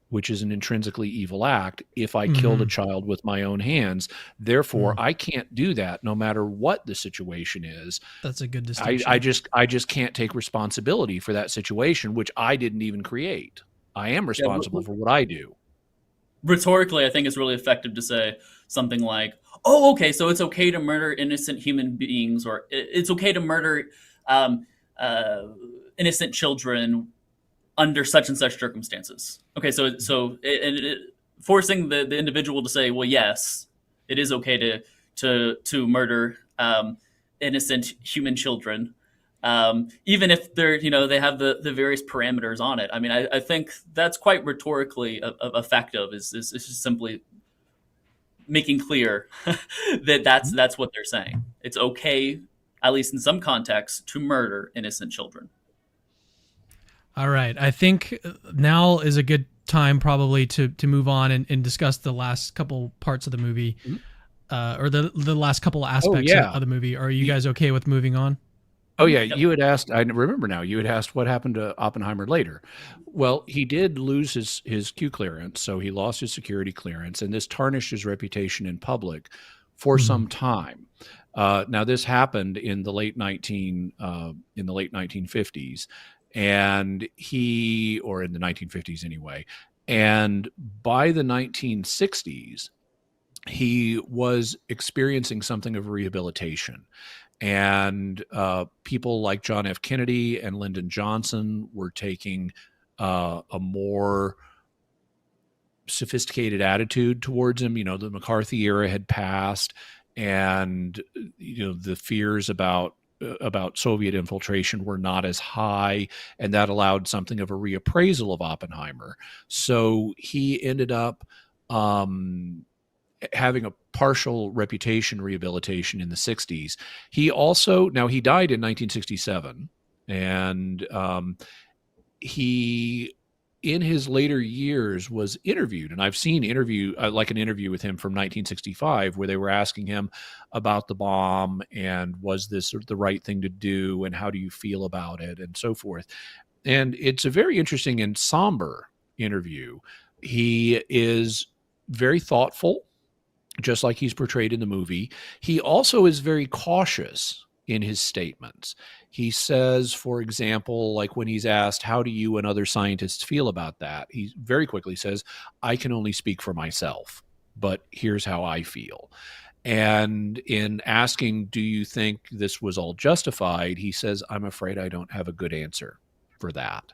which is an intrinsically evil act, if I killed a Hmm. child with my own hands. Therefore, I can't do that no matter what the situation is. That's a good I, I distinction. just I just can't take responsibility for that situation, which I didn't even create. I am Yeah, responsible for what I do. rhetorically, I think it's really effective to say something like, "Oh, okay, so it's okay to murder innocent human beings, or it's okay to murder um, uh, innocent children under such and such circumstances." Okay, forcing the individual to say, "Well, yes, it is okay to murder innocent human children." Even if they're, they have the various parameters on it. I mean, I think that's quite rhetorically effective. Is just simply making clear that that's what they're saying. It's okay, at least in some contexts, to murder innocent children. All right. I think now is a good time probably to move on and discuss the last couple parts of the movie, Mhm. or the last couple Oh aspects yeah. of the movie. Are you You, guys okay with moving on? oh yeah, Yep. you had asked. I remember now. You had asked what happened to Oppenheimer later. Well, he did lose his Q clearance, so he lost his security clearance, and this tarnished his reputation in public for Hmm. some time. Now, this happened in the late 1950s, and or in the 1950s anyway. And by the 1960s, he was experiencing something of rehabilitation. And people like John F. Kennedy and Lyndon Johnson were taking a more sophisticated attitude towards him. The McCarthy era had passed, and the fears about Soviet infiltration were not as high, and that allowed something of a reappraisal of Oppenheimer. So he ended up having a partial reputation rehabilitation in the 60s. He died in 1967, and he in his later years was interviewed, and I've seen an interview with him from 1965 where they were asking him about the bomb and was this the right thing to do and how do you feel about it and so forth. And it's a very interesting and somber interview. He is very thoughtful, just like he's portrayed in the movie. He also is very cautious in his statements. He says, for example, like when he's asked, how do you and other scientists feel about that? He very quickly says, I can only speak for myself, but here's how I feel. And in asking, do you think this was all justified? He says, I'm afraid I don't have a good answer for that.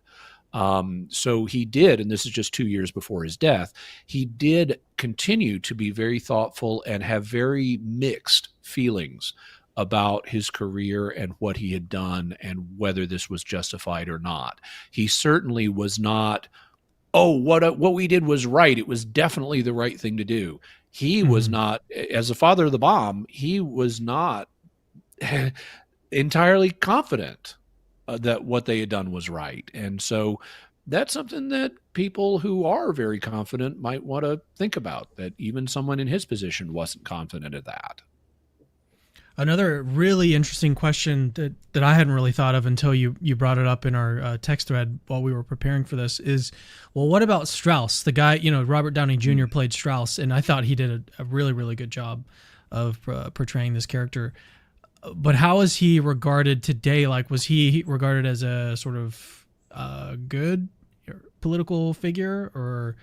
So he did, and this is just 2 years before his death, he did continue to be very thoughtful and have very mixed feelings about his career and what he had done and whether this was justified or not. He certainly was not, oh, what we did was right. It was definitely the right thing to do. He was Hmm. not, as the father of the bomb, he was not entirely confident that what they had done was right. And so that's something that people who are very confident might want to think about, that even someone in his position wasn't confident of that. Another really interesting question that I hadn't really thought of until you brought it up in our text thread while we were preparing for this is, well, what about Strauss? The guy, Robert Downey Jr. played Strauss, and I thought he did a really, really good job of portraying this character. But how is he regarded today? Like, was he regarded as a sort of good political figure, or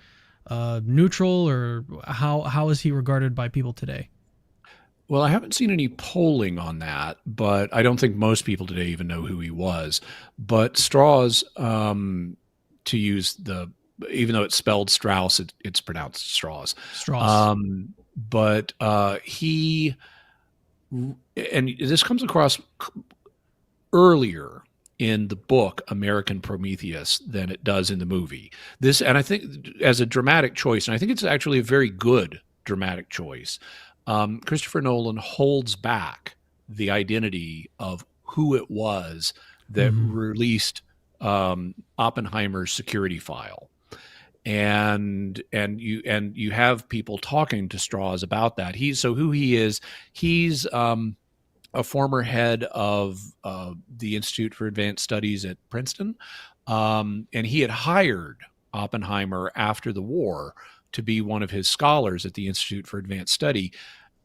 neutral, or how is he regarded by people today? Well, I haven't seen any polling on that, but I don't think most people today even know who he was. But Strauss, to use even though it's spelled Strauss, it's pronounced Strauss. Strauss. But he, and this comes across earlier in the book American Prometheus than it does in the movie. And I think as a dramatic choice, and I think it's actually a very good dramatic choice, Christopher Nolan holds back the identity of who it was that Hmm. released Oppenheimer's security file. and you have people talking to Strauss about that. Who he is. He's a former head of the Institute for Advanced Studies at Princeton, and he had hired Oppenheimer after the war to be one of his scholars at the Institute for Advanced Study.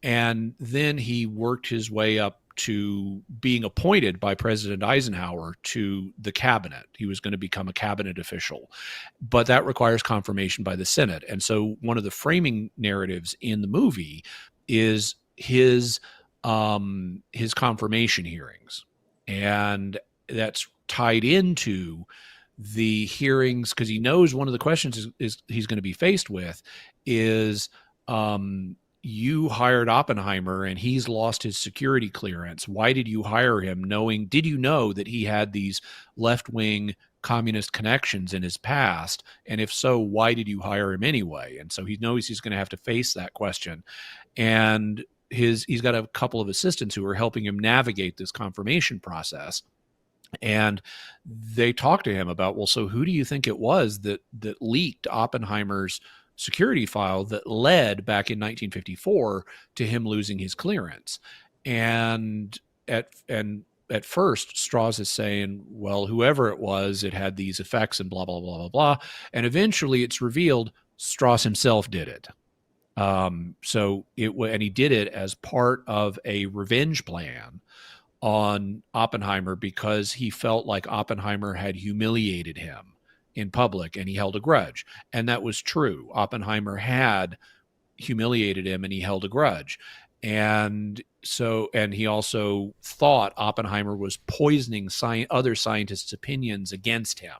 And then he worked his way up to being appointed by President Eisenhower to the cabinet. He was going to become a cabinet official, but that requires confirmation by the Senate. And so one of the framing narratives in the movie is his confirmation hearings, and that's tied into the hearings because he knows one of the questions is he's going to be faced with is you hired Oppenheimer and he's lost his security clearance. Why did you hire him did you know that he had these left-wing communist connections in his past? And if so, why did you hire him anyway? And so he knows he's going to have to face that question. And he's got a couple of assistants who are helping him navigate this confirmation process. And they talk to him about, well, so who do you think it was that leaked Oppenheimer's security file that led back in 1954 to him losing his clearance? And at first, Strauss is saying, well, whoever it was, it had these effects and blah, blah, blah, blah, blah. And eventually it's revealed Strauss himself did it. And he did it as part of a revenge plan on Oppenheimer because he felt like Oppenheimer had humiliated him in public and he held a grudge. And that was true. Oppenheimer had humiliated him and he held a grudge. And he also thought Oppenheimer was poisoning other scientists' opinions against him,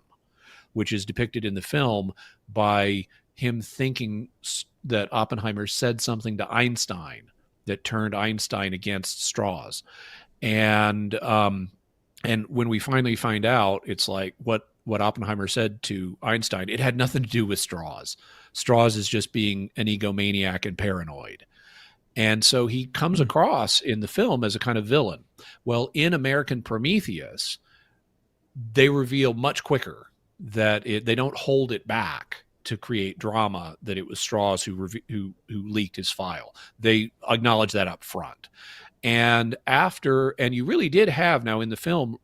which is depicted in the film by him thinking that Oppenheimer said something to Einstein that turned Einstein against Strauss. And when we finally find out, it's like what Oppenheimer said to Einstein, it had nothing to do with Strauss. Strauss is just being an egomaniac and paranoid. And so he comes across in the film as a kind of villain. Well, in American Prometheus, they reveal much quicker that they don't hold it back to create drama that it was Strauss who leaked his file. They acknowledge that up front. And you really did have, now in the film,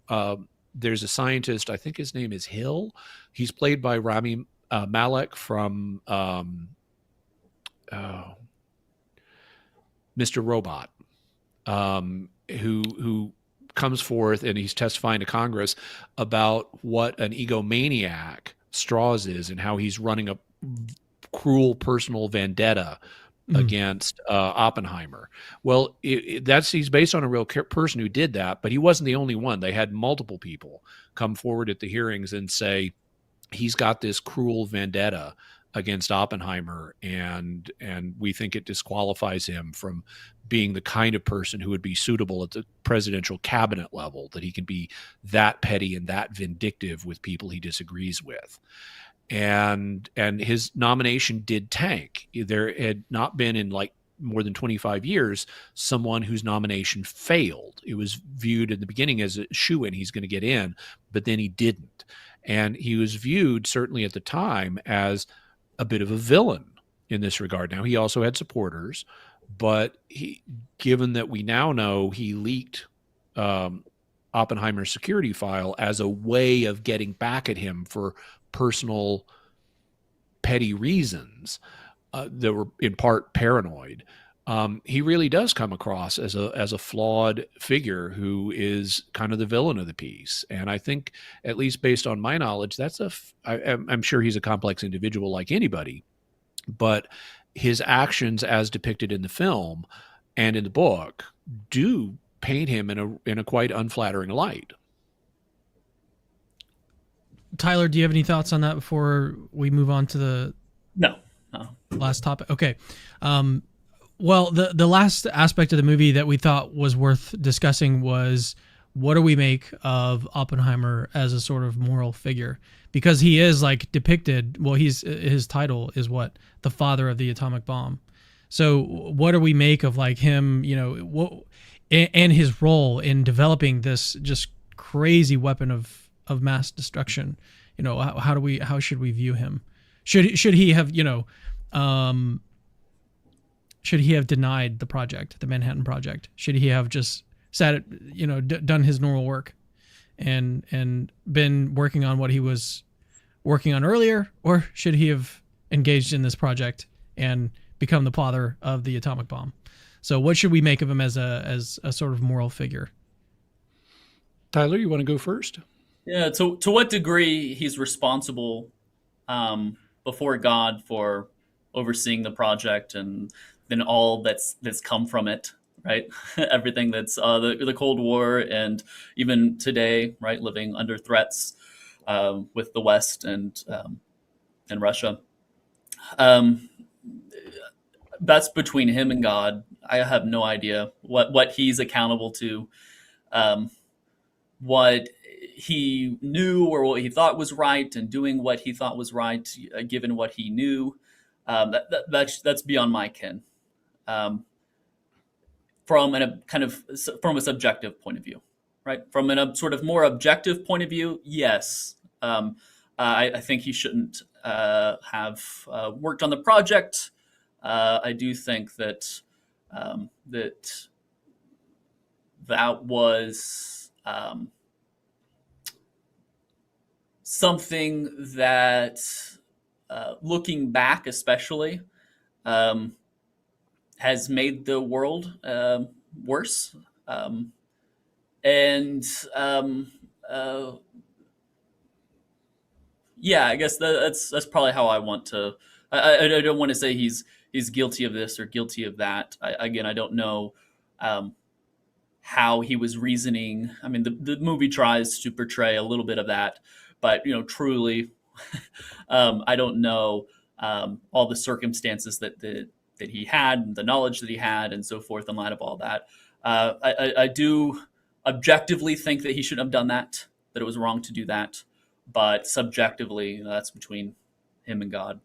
there's a scientist, I think his name is Hill. He's played by Rami Malek from Mr. Robot, who comes forth and he's testifying to Congress about what an egomaniac Strauss is and how he's running a cruel personal vendetta against Oppenheimer. Well, he's based on a real person who did that, but he wasn't the only one. They had multiple people come forward at the hearings and say he's got this cruel vendetta against Oppenheimer, and we think it disqualifies him from being the kind of person who would be suitable at the presidential cabinet level, that he can be that petty and that vindictive with people he disagrees with. And his nomination did tank. There had not been in like more than 25 years someone whose nomination failed. It was viewed in the beginning as a shoo-in, he's going to get in, but then he didn't. And he was viewed, certainly at the time, as a bit of a villain in this regard. Now, he also had supporters, but given that we now know he leaked Oppenheimer's security file as a way of getting back at him for personal petty reasons that were in part paranoid, he really does come across as a flawed figure who is kind of the villain of the piece. And I think, at least based on my knowledge, I'm sure he's a complex individual like anybody, but his actions as depicted in the film and in the book do paint him in a quite unflattering light. Tyler, do you have any thoughts on that before we move on to the last topic? Okay. Well, the last aspect of the movie that we thought was worth discussing was, what do we make of Oppenheimer as a sort of moral figure? Because he is like depicted, well, his title is what? The father of the atomic bomb. So what do we make of like him, and his role in developing this just crazy weapon of mass destruction? How should we view him? Should he have, um, should he have denied the project, the Manhattan Project? Should he have just sat, done his normal work and been working on what he was working on earlier, or should he have engaged in this project and become the father of the atomic bomb? So, what should we make of him as a sort of moral figure? Tyler, you want to go first? Yeah. To what degree he's responsible before God for overseeing the project and then all that's come from it, right? Everything that's the Cold War and even today, right? Living under threats with the West and Russia. Um, that's between him and God. I have no idea what he's accountable to, um, what he knew or what he thought was right, and doing what he thought was right, given what he knew. That's beyond my ken. Um, from a kind of from a subjective point of view, right? From a sort of more objective point of view, yes, I think he shouldn't have worked on the project. I do think that that that was something that, looking back, especially, um, has made the world worse. Um, and uh, yeah, I guess that's probably how I want to. I don't want to say he's guilty of this or guilty of that. Again, I don't know um, how he was reasoning. I mean, the movie tries to portray a little bit of that, but truly, I don't know all the circumstances that he had, the knowledge that he had, and so forth. In light of all that, I do objectively think that he shouldn't have done that. That it was wrong to do that, but subjectively, that's between him and God.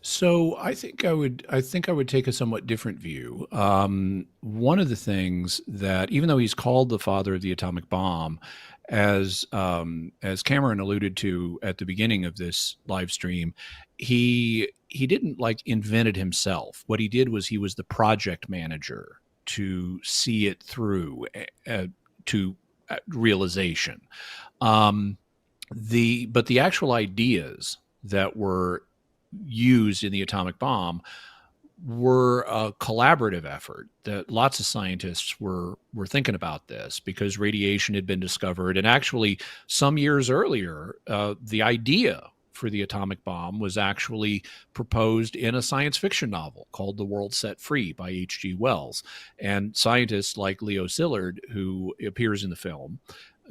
So I think I would take a somewhat different view. One of the things that, even though he's called the father of the atomic bomb, as Cameron alluded to at the beginning of this live stream, he didn't like invent it himself. What he did was he was the project manager to see it through to realization. Um, the actual ideas that were used in the atomic bomb were a collaborative effort that lots of scientists were thinking about this because radiation had been discovered, and actually some years earlier the idea for the atomic bomb was actually proposed in a science fiction novel called The World Set Free by H.G. Wells. And scientists like Leo Szilard, who appears in the film,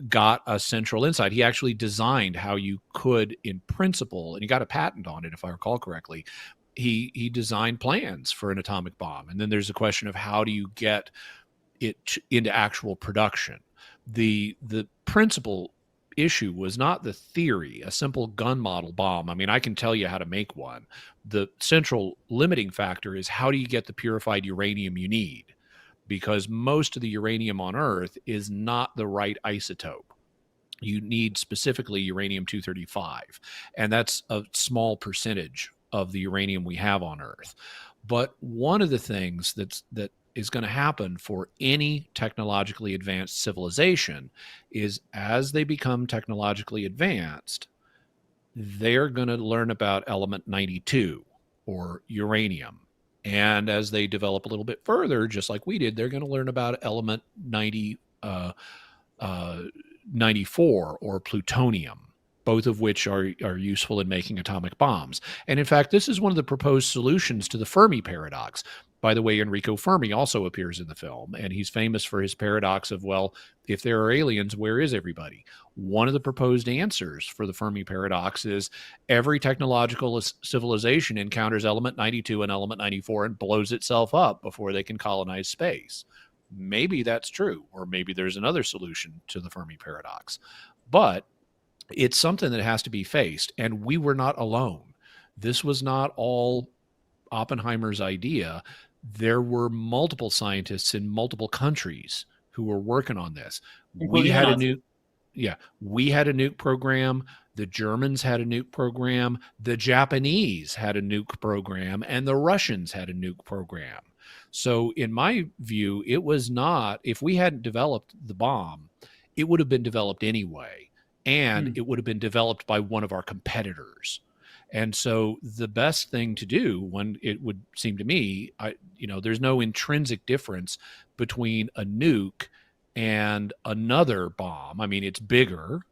got a central insight. He actually designed how you could, in principle, and he got a patent on it, if I recall correctly. He designed plans for an atomic bomb, and then there's a question of how do you get it into actual production. The principal issue was not the theory, a simple gun model bomb. I mean, I can tell you how to make one. The central limiting factor is how do you get the purified uranium you need? Because most of the uranium on Earth is not the right isotope. You need specifically uranium 235, and that's a small percentage of the uranium we have on Earth. But one of the things that is going to happen for any technologically advanced civilization is as they become technologically advanced, they're going to learn about element 92 or uranium. And as they develop a little bit further, just like we did, they're going to learn about element 94 or plutonium, both of which are useful in making atomic bombs. And in fact, this is one of the proposed solutions to the Fermi paradox. By the way, Enrico Fermi also appears in the film, and he's famous for his paradox of, well, if there are aliens, where is everybody? One of the proposed answers for the Fermi paradox is every technological civilization encounters element 92 and element 94 and blows itself up before they can colonize space. Maybe that's true, or maybe there's another solution to the Fermi paradox. But it's something that has to be faced, and we were not alone. This was not all Oppenheimer's idea. There were multiple scientists in multiple countries who were working on this. We Including the had a Nazis. nuke, yeah, we had a nuke program. The Germans had a nuke program, the Japanese had a nuke program, and the Russians had a nuke program. So, in my view, it was not, if we hadn't developed the bomb, it would have been developed anyway, and Hmm. it would have been developed by one of our competitors. And so, the best thing to do, when it would seem to me, there's no intrinsic difference between a nuke and another bomb. I mean, it's bigger,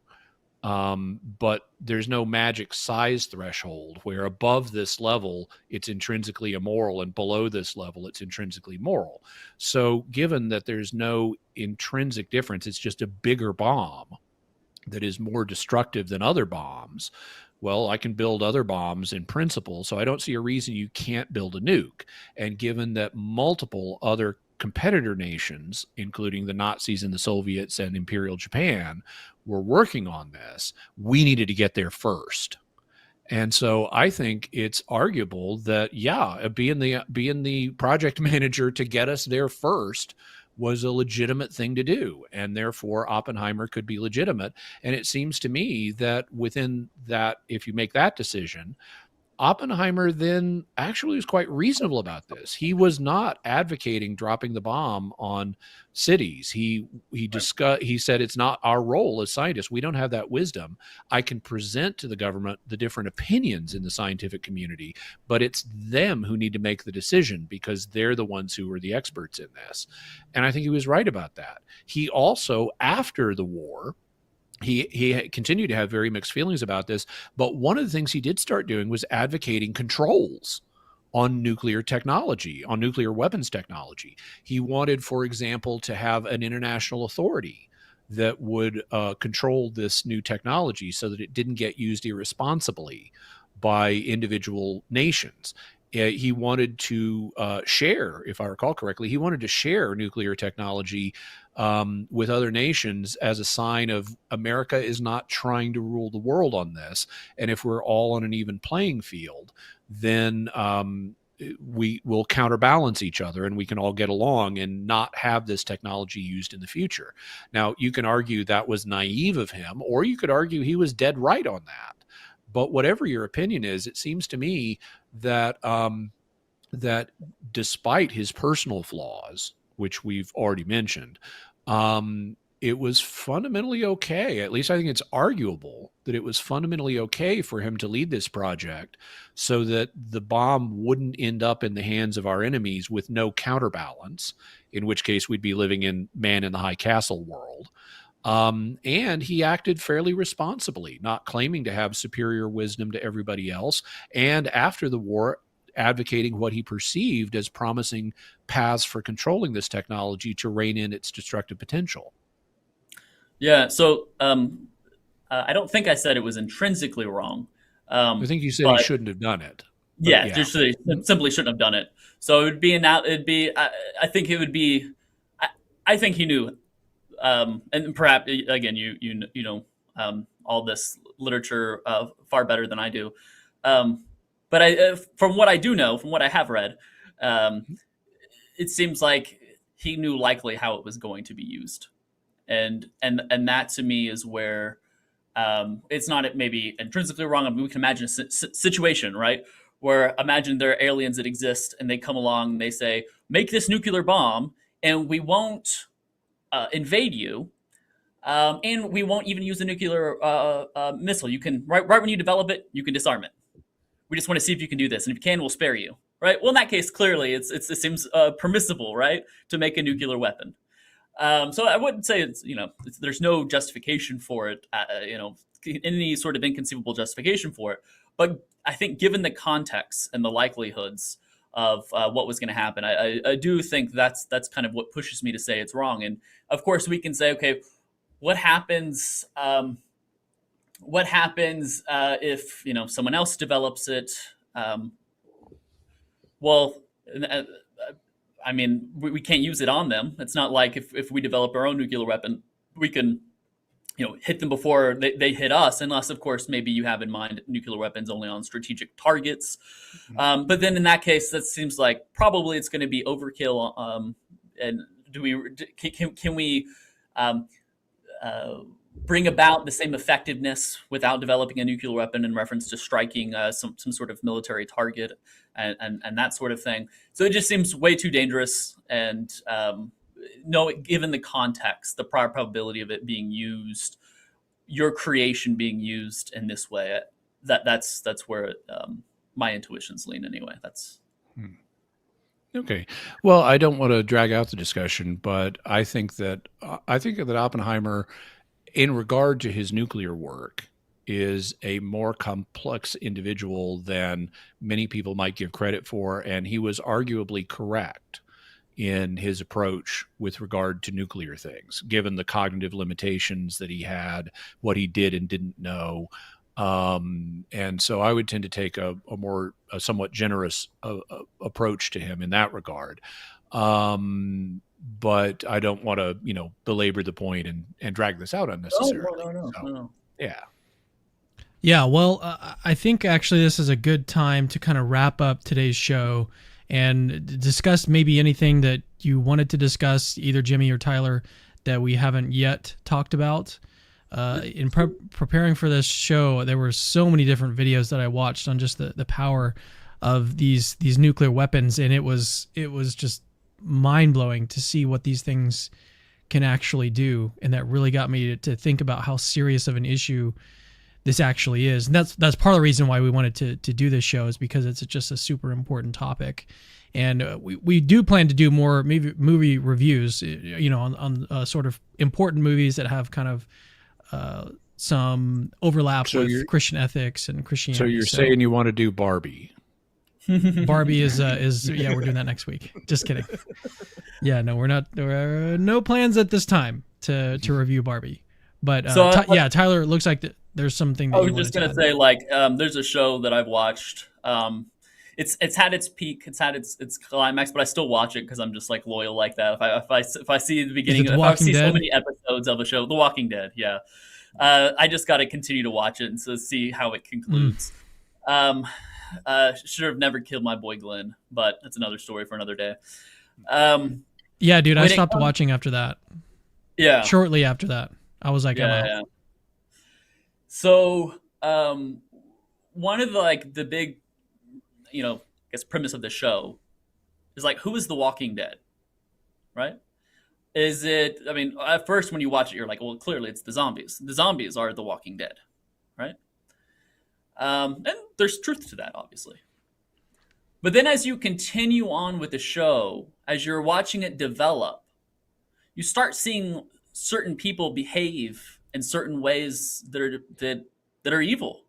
but there's no magic size threshold where above this level it's intrinsically immoral and below this level it's intrinsically moral. So, given that there's no intrinsic difference, it's just a bigger bomb that is more destructive than other bombs. Well, I can build other bombs in principle, so I don't see a reason you can't build a nuke. And given that multiple other competitor nations, including the Nazis and the Soviets and Imperial Japan, were working on this, we needed to get there first. And so I think it's arguable that, yeah, being the project manager to get us there first was a legitimate thing to do, and therefore Oppenheimer could be legitimate. And it seems to me that within that, if you make that decision, Oppenheimer then actually was quite reasonable about this. He was not advocating dropping the bomb on cities. He said it's not our role as scientists. We don't have that wisdom. I can present to the government the different opinions in the scientific community, but it's them who need to make the decision because they're the ones who are the experts in this. And I think he was right about that. He also, after the war, he continued to have very mixed feelings about this, but one of the things he did start doing was advocating controls on nuclear technology, on nuclear weapons technology. He wanted, for example, to have an international authority that would control this new technology so that it didn't get used irresponsibly by individual nations. He wanted to share, if I recall correctly, he wanted to share nuclear technology with other nations as a sign of America is not trying to rule the world on this. And if we're all on an even playing field, then we will counterbalance each other and we can all get along and not have this technology used in the future. Now, you can argue that was naive of him, or you could argue he was dead right on that. But whatever your opinion is, it seems to me that that despite his personal flaws, which we've already mentioned, it was fundamentally okay. At least I think it's arguable that it was fundamentally okay for him to lead this project so that the bomb wouldn't end up in the hands of our enemies with no counterbalance, in which case we'd be living in man in the high castle world. And he acted fairly responsibly, not claiming to have superior wisdom to everybody else. And after the war, advocating what he perceived as promising paths for controlling this technology to rein in its destructive potential. Yeah. So I don't think I said it was intrinsically wrong. I think you said he But shouldn't have done it. But yeah, yeah. just simply shouldn't have done it. So it would be an out. It'd be. I think it would be. I think he knew. And perhaps again, you know all this literature far better than I do. But from what I do know, from what I have read, it seems like he knew likely how it was going to be used, and that to me is where it's not maybe intrinsically wrong. I mean, we can imagine a situation, right, where imagine there are aliens that exist, and they come along and they say, "Make this nuclear bomb, and we won't invade you, and we won't even use a nuclear missile. You can right when you develop it, you can disarm it. We just want to see if you can do this, and if you can, we'll spare you." Right? Well, in that case, clearly, it seems permissible, right, to make a nuclear weapon. So I wouldn't say there's no justification for it, any sort of inconceivable justification for it. But I think given the context and the likelihoods of what was going to happen, I do think that's kind of what pushes me to say it's wrong. And of course, we can say, okay, what happens? What happens if someone else develops it? Well, I mean, we can't use it on them. It's not like if we develop our own nuclear weapon, we can, hit them before they hit us, unless, of course, maybe you have in mind nuclear weapons only on strategic targets. But then in that case, that seems like probably it's going to be overkill. And can we bring about the same effectiveness without developing a nuclear weapon in reference to striking some sort of military target and that sort of thing. So it just seems way too dangerous. And no, given the context, the prior probability of it being used, your creation being used in this way, that's where my intuitions lean anyway. That's Okay. Well, I don't want to drag out the discussion, but I think that Oppenheimer, in regard to his nuclear work, is a more complex individual than many people might give credit for, and he was arguably correct in his approach with regard to nuclear things, given the cognitive limitations that he had, what he did and didn't know. And so I would tend to take a somewhat generous approach to him in that regard. But I don't want to, belabor the point and drag this out unnecessarily. no. Yeah. Yeah, well, I think actually this is a good time to kind of wrap up today's show and discuss maybe anything that you wanted to discuss, either Jimmy or Tyler, that we haven't yet talked about. In preparing for this show, there were so many different videos that I watched on just the power of these nuclear weapons, and it was just mind blowing to see what these things can actually do, and that really got me to think about how serious of an issue this actually is. And that's part of the reason why we wanted to do this show, is because it's just a super important topic. And we do plan to do more movie reviews, on sort of important movies that have kind of some overlap with Christian ethics and Christianity. So you're saying you want to do Barbie? Barbie is we're doing that next week. Just kidding. Yeah, no, we're not. There are no plans at this time to review Barbie. But Tyler, it looks like there's something. That I was just gonna say, there's a show that I've watched. It's had its peak, it's had its climax, but I still watch it because I'm just like loyal like that. If I see the beginning, if I see so many episodes of a show, The Walking Dead, yeah, I just got to continue to watch it and so see how it concludes. Should have never killed my boy Glenn, but that's another story for another day. Yeah, dude, I stopped watching after that. Yeah, shortly after that, I was like, yeah. So, one of the big, I guess premise of the show is who is the Walking Dead, right? Is it? I mean, at first when you watch it, you're like, well, clearly it's the zombies. The zombies are the Walking Dead, right? And there's truth to that, obviously. But then as you continue on with the show, as you're watching it develop, you start seeing certain people behave in certain ways that are evil.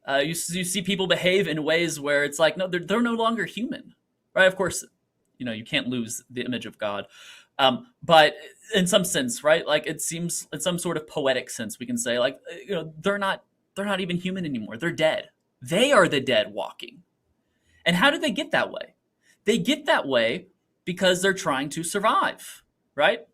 You see people behave in ways where it's like, no, they're no longer human, right? Of course, you can't lose the image of God. But in some sense, right? It seems in some sort of poetic sense, we can say they're not even human anymore. They're dead. They are the dead walking. And how did they get that way? They get that way because they're trying to survive, right?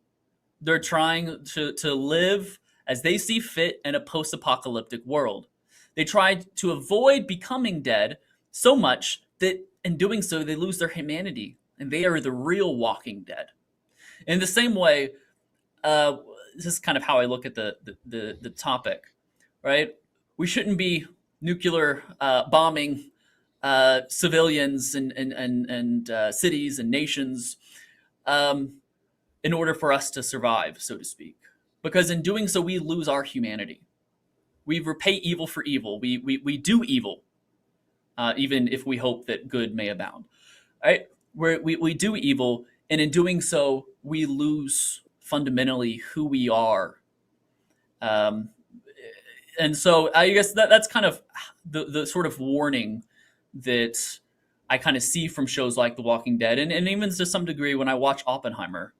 They're trying to live as they see fit in a post-apocalyptic world. They try to avoid becoming dead so much that in doing so, they lose their humanity, and they are the real Walking Dead. In the same way, this is kind of how I look at the topic, right? We shouldn't be nuclear bombing civilians and cities and nations in order for us to survive, so to speak. Because in doing so, we lose our humanity. We repay evil for evil. We do evil, even if we hope that good may abound. Right? We do evil, and in doing so, we lose fundamentally who we are. And so I guess that's kind of the sort of warning that I kind of see from shows like The Walking Dead, and even to some degree when I watch Oppenheimer,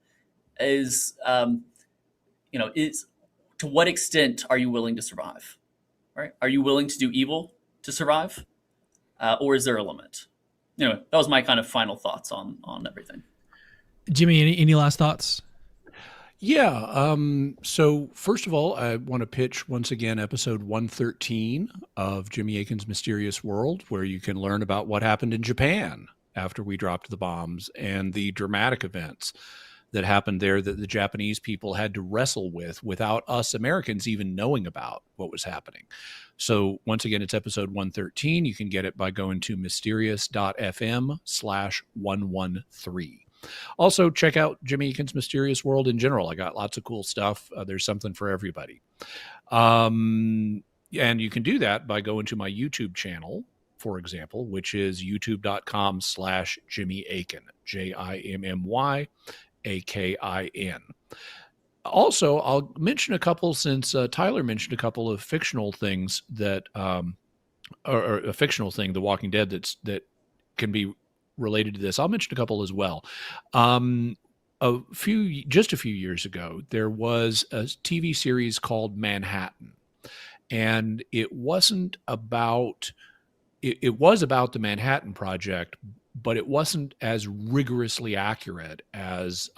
is to what extent are you willing to survive? Right? Are you willing to do evil to survive, or is there a limit? Anyway, that was my kind of final thoughts on everything. Jimmy, any last thoughts? Yeah. So first of all, I want to pitch once again episode 113 of Jimmy Akin's Mysterious World, where you can learn about what happened in Japan after we dropped the bombs and the dramatic events that happened there that the Japanese people had to wrestle with without us Americans even knowing about what was happening. So once again, it's episode 113. You can get it by going to mysterious.fm/113. Also, check out Jimmy Akin's Mysterious World in general. I got lots of cool stuff. There's something for everybody. And you can do that by going to my YouTube channel, for example, which is youtube.com/Jimmy Akin, JimmyAkin. Also, I'll mention a couple, since Tyler mentioned a couple of fictional things that, or a fictional thing, The Walking Dead, that can be related to this. I'll mention a couple as well. Just a few years ago, there was a TV series called Manhattan, and it wasn't about. It was about the Manhattan Project, but it wasn't as rigorously accurate as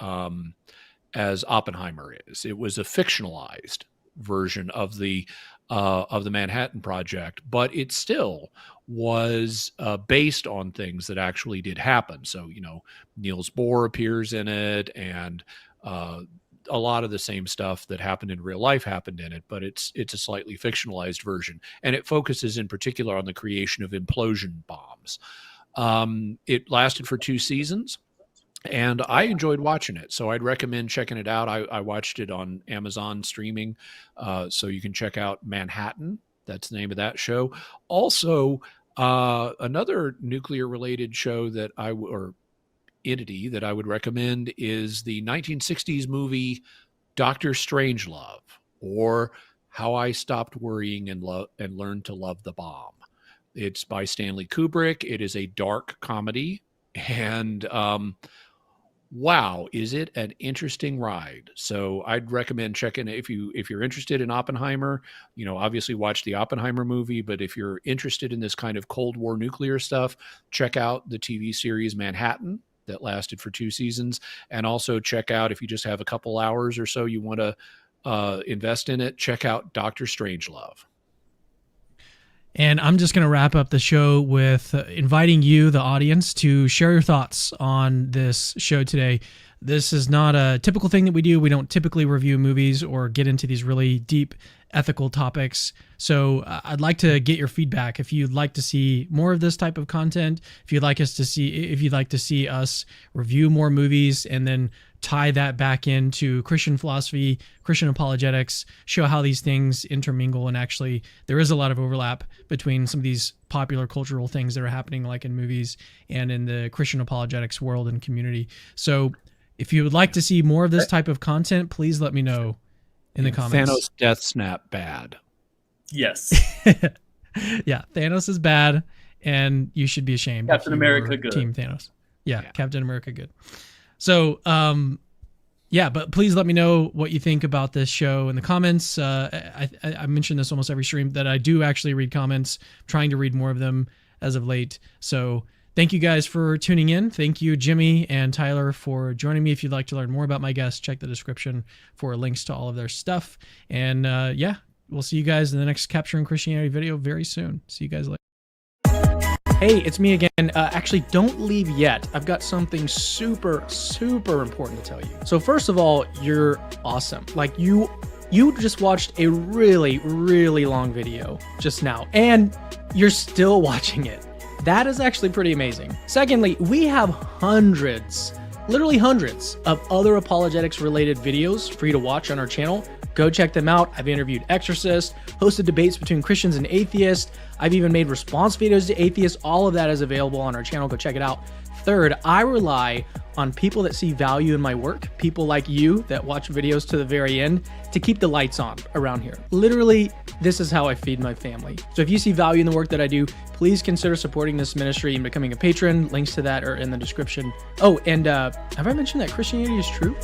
Oppenheimer is. It was a fictionalized version of the Manhattan Project, but it still was based on things that actually did happen. So, Niels Bohr appears in it, and a lot of the same stuff that happened in real life happened in it, but it's a slightly fictionalized version, and it focuses in particular on the creation of implosion bombs. It lasted for 2 seasons. And I enjoyed watching it, so I'd recommend checking it out. I watched it on Amazon streaming, so you can check out Manhattan. That's the name of that show. Also, another nuclear-related show or entity that I would recommend is the 1960s movie Dr. Strangelove, or How I Stopped Worrying and Learned to Love the Bomb. It's by Stanley Kubrick. It is a dark comedy, and wow, is it an interesting ride. So I'd recommend checking it. If you're interested in Oppenheimer, obviously watch the Oppenheimer movie, but if you're interested in this kind of Cold War nuclear stuff, check out the TV series Manhattan that lasted for 2 seasons. And also check out, if you just have a couple hours or so you want to invest in it, check out Dr. Strangelove. And I'm just going to wrap up the show with inviting you, the audience, to share your thoughts on this show today. This is not a typical thing that we do. We don't typically review movies or get into these really deep ethical topics. So I'd like to get your feedback. If you'd like to see more of this type of content, if you'd like to see us review more movies and then tie that back into Christian philosophy, Christian apologetics, show how these things intermingle, and actually there is a lot of overlap between some of these popular cultural things that are happening, like in movies and in the Christian apologetics world and community. So if you would like to see more of this type of content, please let me know in the comments. Thanos death snap bad. Yes. Yeah, Thanos is bad, and you should be ashamed. Captain America good. Team Thanos. Yeah, Captain America good. So, but please let me know what you think about this show in the comments. I mention this almost every stream that I do actually read comments, trying to read more of them as of late. So thank you guys for tuning in. Thank you, Jimmy and Tyler, for joining me. If you'd like to learn more about my guests, check the description for links to all of their stuff. And we'll see you guys in the next Capturing Christianity video very soon. See you guys later. Hey, it's me again. Actually, don't leave yet. I've got something super, super important to tell you. So first of all, you're awesome. Like you just watched a really, really long video just now, and you're still watching it. That is actually pretty amazing. Secondly, we have hundreds, literally hundreds of other apologetics related videos for you to watch on our channel. Go check them out. I've interviewed exorcists, hosted debates between Christians and atheists. I've even made response videos to atheists. All of that is available on our channel. Go check it out. Third, I rely on people that see value in my work, people like you that watch videos to the very end, to keep the lights on around here. Literally, this is how I feed my family. So if you see value in the work that I do, please consider supporting this ministry and becoming a patron. Links to that are in the description. Oh, and have I mentioned that Christianity is true?